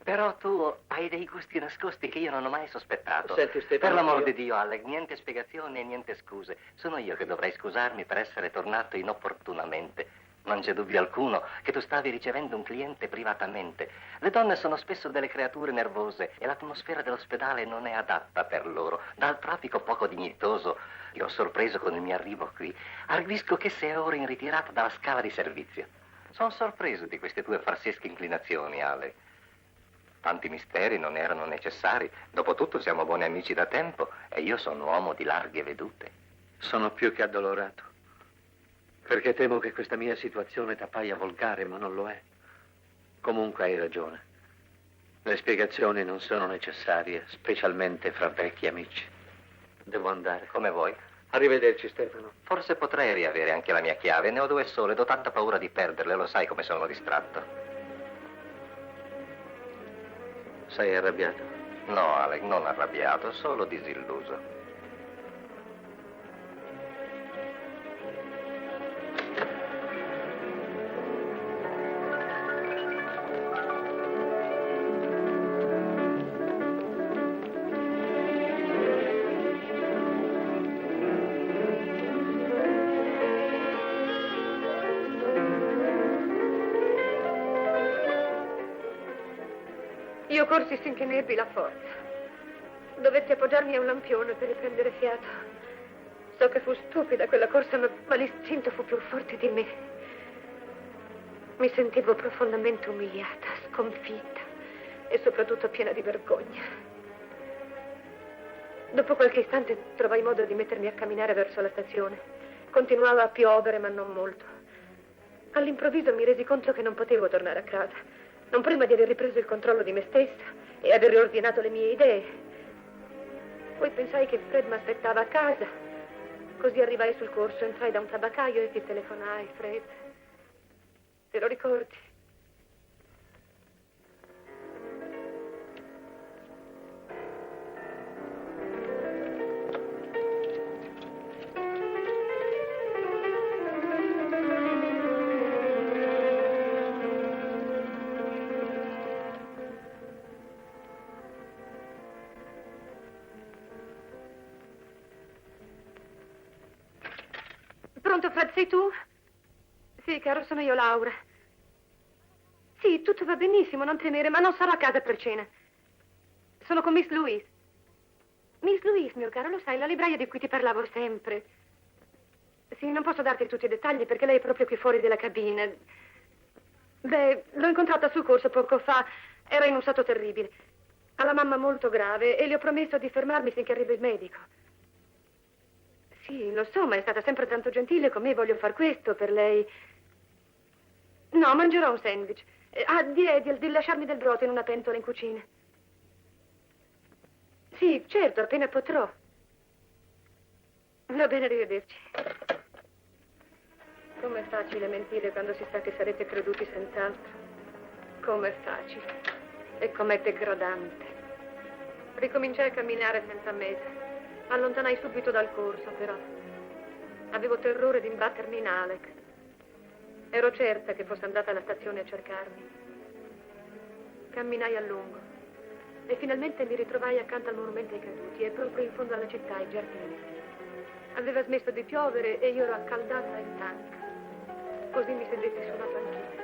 Però tu hai dei gusti nascosti che io non ho mai sospettato. Senti, Stefano, per l'amor io- di Dio, Alec, niente spiegazioni e niente scuse. Sono io che dovrei scusarmi per essere tornato inopportunamente. Non c'è dubbio alcuno che tu stavi ricevendo un cliente privatamente. Le donne sono spesso delle creature nervose e l'atmosfera dell'ospedale non è adatta per loro. Dal traffico poco dignitoso, li ho sorpreso con il mio arrivo qui. Arguisco che sei ora in ritirata dalla scala di servizio. Sono sorpreso di queste tue farsesche inclinazioni, Alec. Tanti misteri non erano necessari. Dopotutto siamo buoni amici da tempo e io sono uomo di larghe vedute. Sono più che addolorato. Perché temo che questa mia situazione t'appaia volgare, ma non lo è. Comunque hai ragione. Le spiegazioni non sono necessarie, specialmente fra vecchi amici. Devo andare. Come vuoi. Arrivederci, Stefano. Forse potrei riavere anche la mia chiave. Ne ho 2 sole, ho tanta paura di perderle, lo sai come sono distratto. Sei arrabbiato? No, Alec, non arrabbiato, solo disilluso. Io corsi finché ne ebbi la forza. Dovetti appoggiarmi a un lampione per riprendere fiato. So che fu stupida quella corsa, ma l'istinto fu più forte di me. Mi sentivo profondamente umiliata, sconfitta e soprattutto piena di vergogna. Dopo qualche istante trovai modo di mettermi a camminare verso la stazione. Continuava a piovere, ma non molto. All'improvviso mi resi conto che non potevo tornare a casa. Non prima di aver ripreso il controllo di me stessa e aver riordinato le mie idee. Poi pensai che Fred mi aspettava a casa. Così arrivai sul corso, entrai da un tabaccaio e ti telefonai, Fred. Te lo ricordi? Pronto, Fred, sei tu? Sì, caro, sono io, Laura. Sì, tutto va benissimo, non temere, ma non sarò a casa per cena. Sono con Miss Louise. Miss Louise, mio caro, lo sai, la libraia di cui ti parlavo sempre. Sì, non posso darti tutti i dettagli perché lei è proprio qui fuori della cabina. Beh, l'ho incontrata sul corso poco fa. Era in un stato terribile. Ha la mamma molto grave e le ho promesso di fermarmi finché arriva il medico. Sì, lo so, ma è stata sempre tanto gentile con me. Voglio far questo per lei. No, mangerò un sandwich. Di lasciarmi del brodo in una pentola in cucina. Sì, certo, appena potrò. Va bene, arrivederci. Com'è facile mentire quando si sa che sarete creduti senz'altro. Com'è facile. E com'è degradante. Ricominciai a camminare senza meta. Allontanai subito dal corso, però. Avevo terrore di imbattermi in Alec. Ero certa che fosse andata alla stazione a cercarmi. Camminai a lungo e finalmente mi ritrovai accanto al monumento ai caduti e proprio in fondo alla città, ai giardini. Aveva smesso di piovere e io ero accaldata e stanca. Così mi sedetti sulla panchina.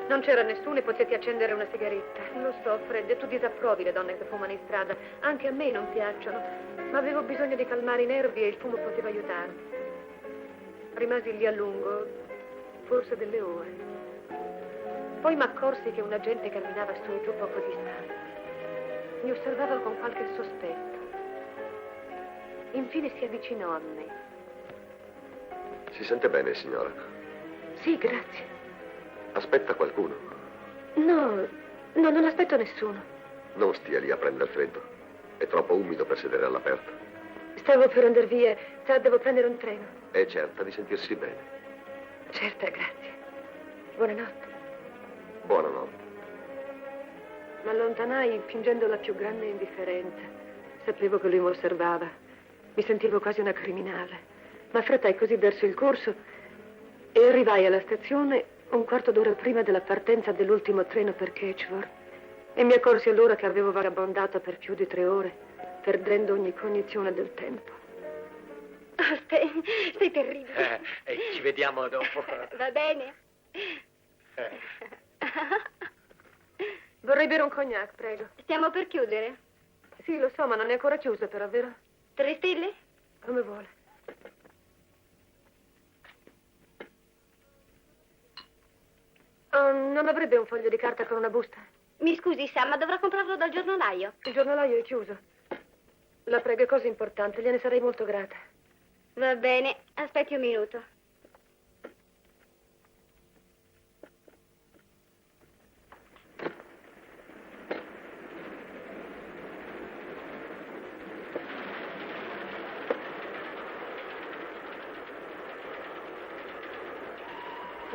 Non c'era nessuno e potetti accendere una sigaretta. Lo so, Fred, tu disapprovi le donne che fumano in strada. Anche a me non piacciono, ma avevo bisogno di calmare i nervi e il fumo poteva aiutarmi. Rimasi lì a lungo, forse delle ore. Poi mi accorsi che un agente camminava su e giù poco distante. Mi osservava con qualche sospetto. Infine si avvicinò a me. Si sente bene, signora? Sì, grazie. Aspetta qualcuno? No, non aspetto nessuno. Non stia lì a prendere freddo. È troppo umido per sedere all'aperto. Stavo per andare via. Devo prendere un treno. È certa di sentirsi bene. Certo, grazie. Buonanotte. Buonanotte. Mi allontanai fingendo la più grande indifferenza. Sapevo che lui mi osservava. Mi sentivo quasi una criminale. Ma affrettai così verso il corso e arrivai alla stazione un quarto d'ora prima della partenza dell'ultimo treno per Catchworth. E mi accorsi allora che avevo vagabondato per più di 3 ore, perdendo ogni cognizione del tempo. Oh, sei terribile. Ci vediamo dopo. Va bene? Vorrei bere un cognac, prego. Stiamo per chiudere? Sì, lo so, ma non è ancora chiuso, però, vero? 3 stelle? Come vuole. Non avrebbe un foglio di carta con una busta? Mi scusi, Sam, ma dovrò comprarlo dal giornalaio. Il giornalaio è chiuso. La prego, è cosa importante, gliene sarei molto grata. Va bene, aspetti un minuto.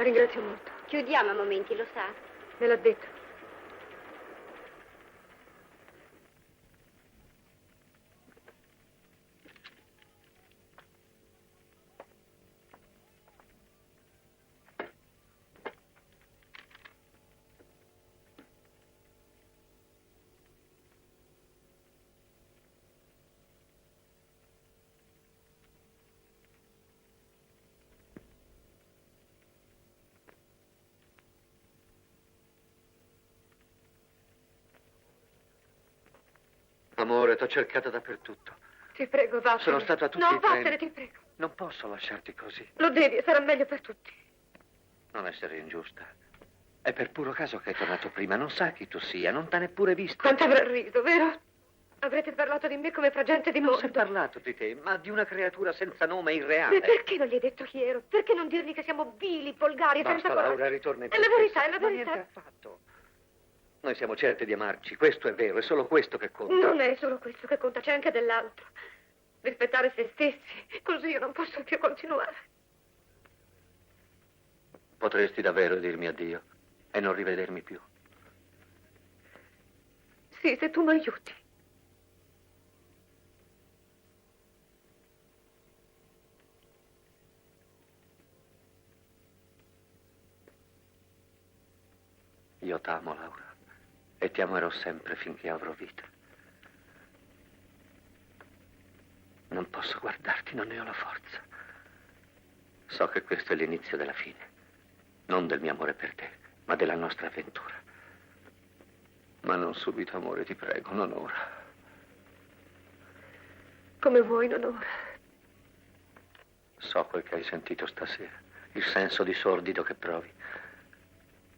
La ringrazio molto. Chiudiamo a momenti, lo sa. Me l'ha detto. Amore, t'ho cercato dappertutto. Ti prego, vattene. Sono stato a tutti No, i treni. vattene, ti prego. Non posso lasciarti così. Lo devi, sarà meglio per tutti. Non essere ingiusta. È per puro caso che è tornato prima. Non sa chi tu sia, non t'ha neppure visto. Quanto avrà riso, vero? Avrete parlato di me come fra gente di Non si è mondo. parlato di te, ma di una creatura senza nome E irreale. perché non gli hai detto chi ero? Perché non dirgli che siamo vili, volgari e senza Basta, coraggio? Laura, ritorna in È te la verità, stessa. è la Ma verità. niente affatto. Noi siamo certi di amarci, questo è vero, è solo questo che conta. Non è solo questo che conta, c'è anche dell'altro. Rispettare se stessi, così io non posso più continuare. Potresti davvero dirmi addio e non rivedermi più. Sì, se tu mi aiuti. Io t'amo, Laura, e ti amerò sempre finché avrò vita. Non posso guardarti, non ne ho la forza. So che questo è l'inizio della fine, non del mio amore per te, ma della nostra avventura. Ma non subito, amore, ti prego, non ora. Come vuoi, non ora. So quel che hai sentito stasera, il senso di sordido che provi.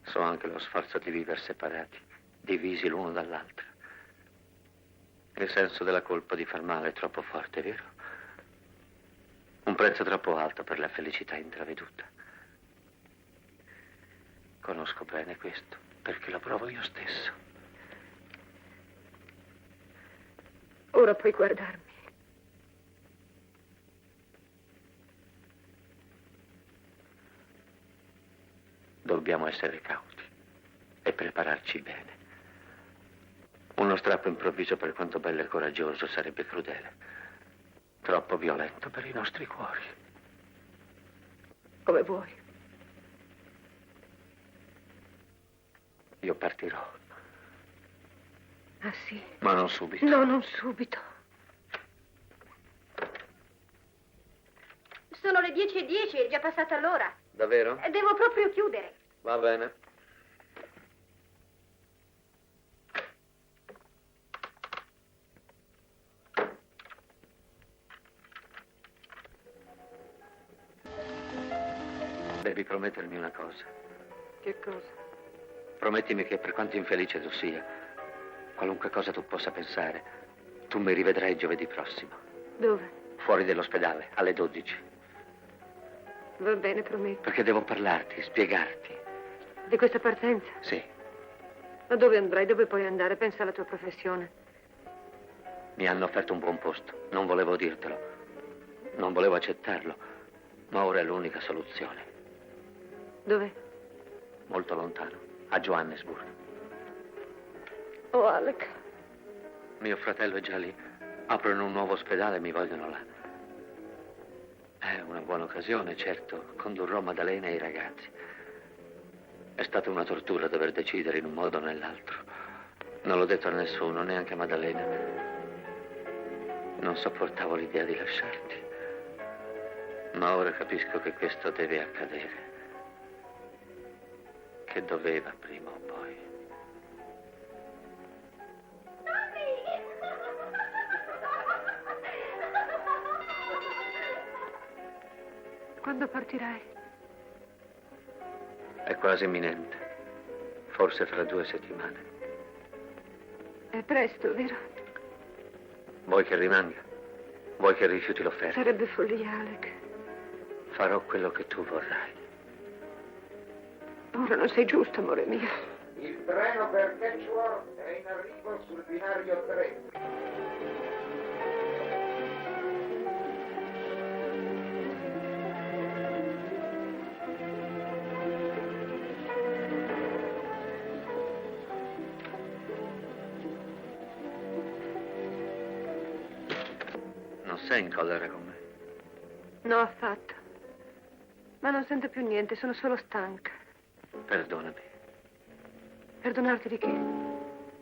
So anche lo sforzo di vivere separati, divisi l'uno dall'altro. Il senso della colpa di far male è troppo forte, vero? Un prezzo troppo alto per la felicità intraveduta. Conosco bene questo, perché lo provo io stesso. Ora puoi guardarmi. Dobbiamo essere cauti e prepararci bene. Uno strappo improvviso, per quanto bello e coraggioso, sarebbe crudele. Troppo violento per i nostri cuori. Come vuoi. Io partirò, Ah, sì? ma non subito. No, non subito. Sono le 10:10, è già passata l'ora. Davvero? E devo proprio chiudere. Va bene. Devi promettermi una cosa. Che cosa? Promettimi che per quanto infelice tu sia, qualunque cosa tu possa pensare, tu mi rivedrai giovedì prossimo. Dove? Fuori dall'ospedale, alle 12. Va bene, prometto. Perché devo parlarti, spiegarti. Di questa partenza? Sì, Ma dove andrai? Dove puoi andare? Pensa alla tua professione. mi hanno offerto un buon posto. Non volevo dirtelo. Non volevo accettarlo. Ma ora è l'unica soluzione. Dove? Molto lontano, a Johannesburg. Oh, Alec. Mio fratello è già lì. Aprono un nuovo ospedale e mi vogliono là. È una buona occasione, certo. Condurrò Maddalena e i ragazzi. È stata una tortura dover decidere in un modo o nell'altro. Non l'ho detto a nessuno, neanche a Maddalena. Non sopportavo l'idea di lasciarti. Ma ora capisco che questo deve accadere. Che doveva prima o poi. Quando partirai? È quasi imminente. Forse fra 2 settimane. È presto, vero? Vuoi che rimanga? Vuoi che rifiuti l'offerta? Sarebbe follia, Alec. Farò quello che tu vorrai. Ora non sei giusto, amore mio. Il treno per Catchworth è in arrivo sul binario 3. Non sei in collera con me? No, affatto. Ma non sento più niente, sono solo stanca. Perdonami, Perdonarti di che?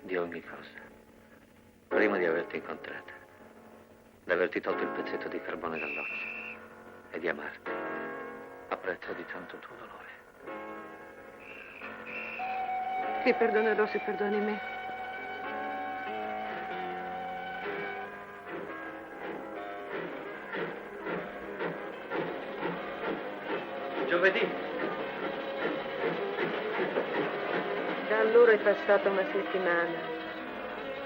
di ogni cosa. Prima di averti incontrata, di averti tolto il pezzetto di carbone dall'occhio e di amarti. Apprezzo di tanto il tuo dolore. Ti perdonerò se perdoni me. Giovedì. Da allora è passata una settimana.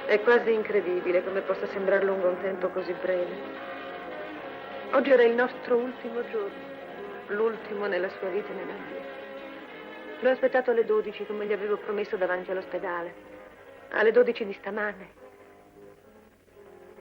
È quasi incredibile come possa sembrare lungo un tempo così breve. Oggi era il nostro ultimo giorno, l'ultimo nella sua vita e nella mia. L'ho aspettato alle 12 come gli avevo promesso davanti all'ospedale. Alle 12 di stamane.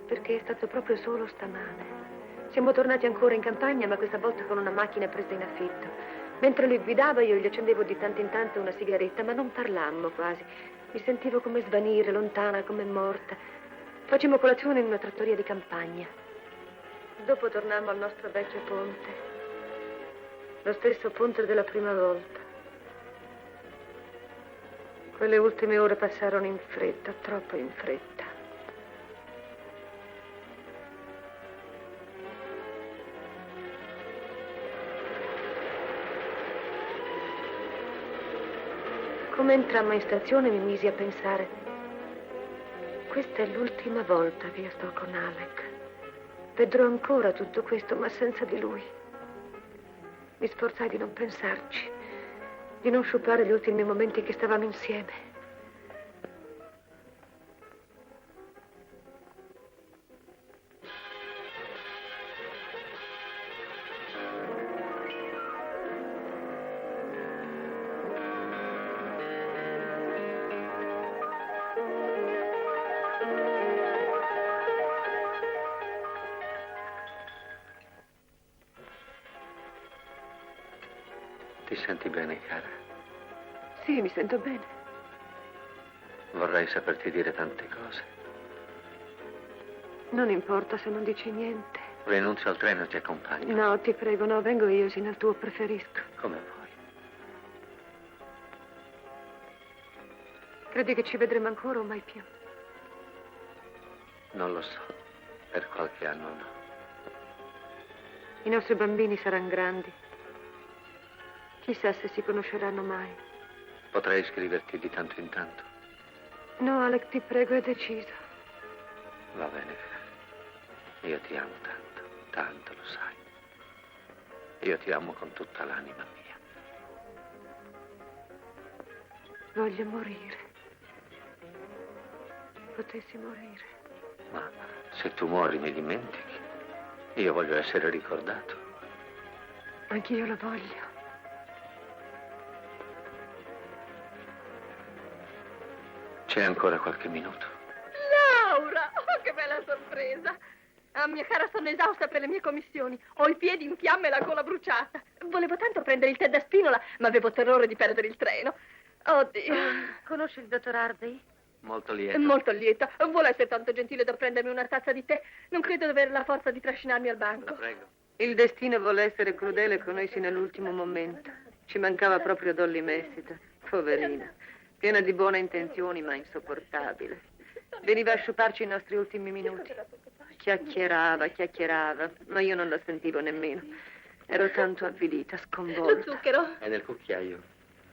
Perché è stato proprio solo stamane. Siamo tornati ancora in campagna, ma questa volta con una macchina presa in affitto. Mentre lui guidava io gli accendevo di tanto in tanto una sigaretta, ma non parlammo quasi. Mi sentivo come svanire, lontana, come morta. Facemmo colazione in una trattoria di campagna. Dopo tornammo al nostro vecchio ponte. Lo stesso ponte della prima volta. Quelle ultime ore passarono in fretta, troppo in fretta. Come entrammo in stazione mi misi a pensare: questa è l'ultima volta che io sto con Alec. Vedrò ancora tutto questo, ma senza di lui. Mi sforzai di non pensarci, di non sciupare gli ultimi momenti che stavamo insieme. Ti senti bene, cara? Sì, mi sento bene. Vorrei saperti dire tante cose. Non importa se non dici niente. Rinuncio al treno e ti accompagno. No, ti prego, no, vengo io sino al tuo, preferisco. Come vuoi. Credi che ci vedremo ancora o mai più? Non lo so. Per qualche anno no. I nostri bambini saranno grandi. Chissà se si conosceranno mai. Potrei scriverti di tanto in tanto. No, Alec, ti prego, è deciso. Va bene, cara. Io ti amo tanto, tanto, lo sai. Io ti amo con tutta l'anima mia. Voglio morire. Potessi morire. Ma se tu muori mi dimentichi. Io voglio essere ricordato. Anch'io lo voglio. C'è ancora qualche minuto. Laura! Oh, che bella sorpresa! Ah, mia cara, sono esausta per le mie commissioni. Ho i piedi in fiamme e la gola bruciata. Volevo tanto prendere il tè da Spinola, ma avevo terrore di perdere il treno. Oddio. Conosci il dottor Harvey? Molto lieto. Molto lieta. Vuole essere tanto gentile da prendermi una tazza di tè? Non credo di avere la forza di trascinarmi al banco. La prego. Il destino vuole essere crudele con noi sino all'ultimo momento. Ci mancava proprio Dolly Messita. Poverina. Piena di buone intenzioni, ma insopportabile. Veniva a sciuparci i nostri ultimi minuti. Chiacchierava, ma io non la sentivo nemmeno. Ero tanto avvilita, Lo sconvolta. zucchero? È nel cucchiaio.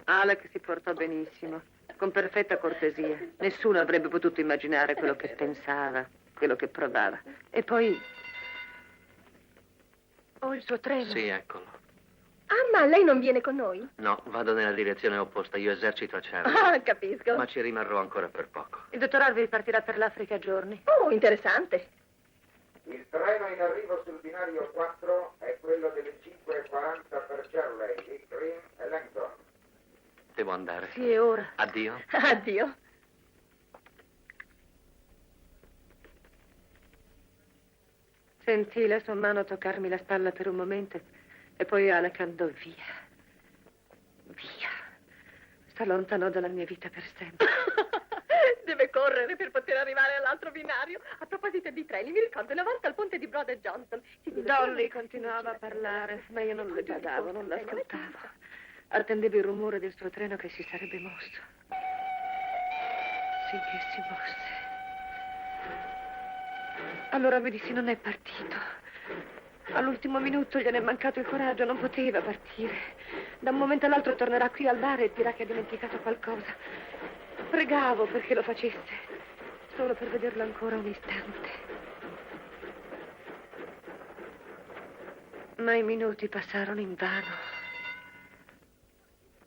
Alec si portò benissimo, con perfetta cortesia. Nessuno avrebbe potuto immaginare quello che pensava, quello che provava. E poi... Oh, il suo treno. Sì, eccolo. Ah, ma lei non viene con noi? No, vado nella direzione opposta. Io esercito a Charlie. Ah, capisco. Ma ci rimarrò ancora per poco. Il dottor Harvey partirà per l'Africa a giorni. Oh, interessante. Il treno in arrivo sul binario 4 è quello delle 5:40 per Charlie, Green e Langdon. Devo andare. Sì, è ora. Addio. Addio. Sentì la sua mano toccarmi la spalla per un momento e poi Alec andò via. Via. S'allontanò dalla mia vita per sempre. Deve correre per poter arrivare all'altro binario. A proposito di treni, mi ricordo una volta al ponte di Brother Johnson. Dolly continuava a parlare, ma io non le badavo, non l'ascoltavo. Attendevo il rumore del suo treno che si sarebbe mosso. Sì, che si mosse. Allora mi dissi: non è partito. All'ultimo minuto gliene è mancato il coraggio, non poteva partire. Da un momento all'altro tornerà qui al bar e dirà che ha dimenticato qualcosa. Pregavo perché lo facesse, solo per vederlo ancora un istante. Ma i minuti passarono invano.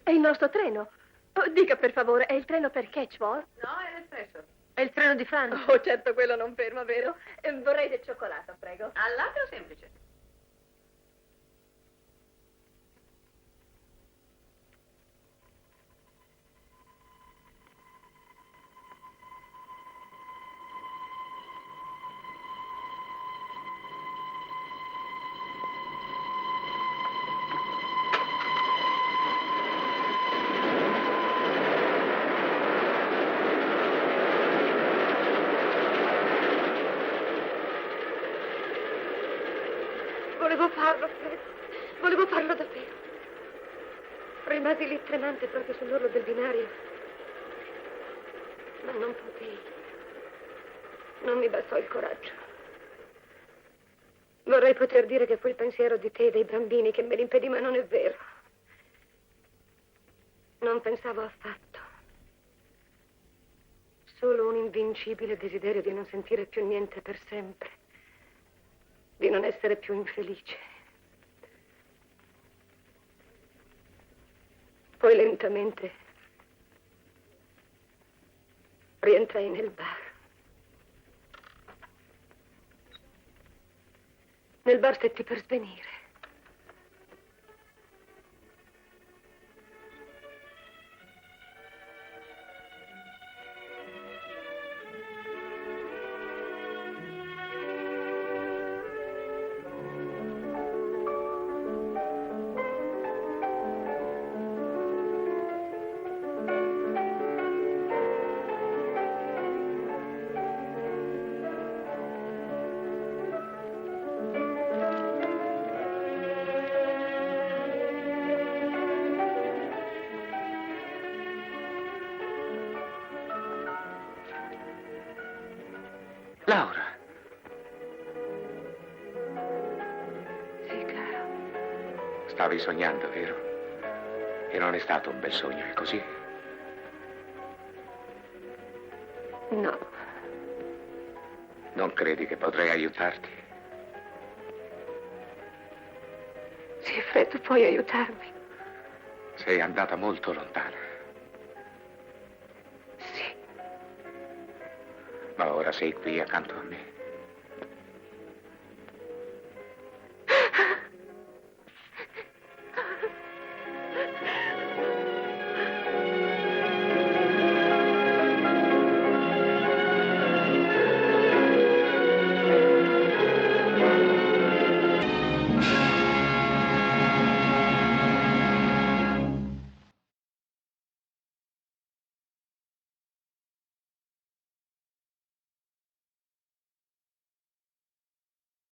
È il nostro treno. Oh, dica per favore, è il treno per Catchwall? No, è l'espresso. È il treno di Fanny. Oh, certo, quello non ferma, vero? Vorrei del cioccolato, prego. Al latte o semplice? Volevo farlo, Fred. Volevo farlo davvero. Rimasi lì tremante proprio sull'orlo del binario. Ma non potei. Non mi bastò il coraggio. Vorrei poter dire che quel pensiero di te e dei bambini che me l'impedì, ma non è vero. Non pensavo affatto. Solo un invincibile desiderio di non sentire più niente per sempre. Di non essere più infelice. Poi lentamente rientrai nel bar. Nel bar stetti per svenire. Laura. Sì, caro. Stavi sognando, vero? E non è stato un bel sogno, è così? No. Non credi che potrei aiutarti? Sì, Fred, tu puoi aiutarmi. Sei andata molto lontana. Sì. Ma ora sei qui accanto a me.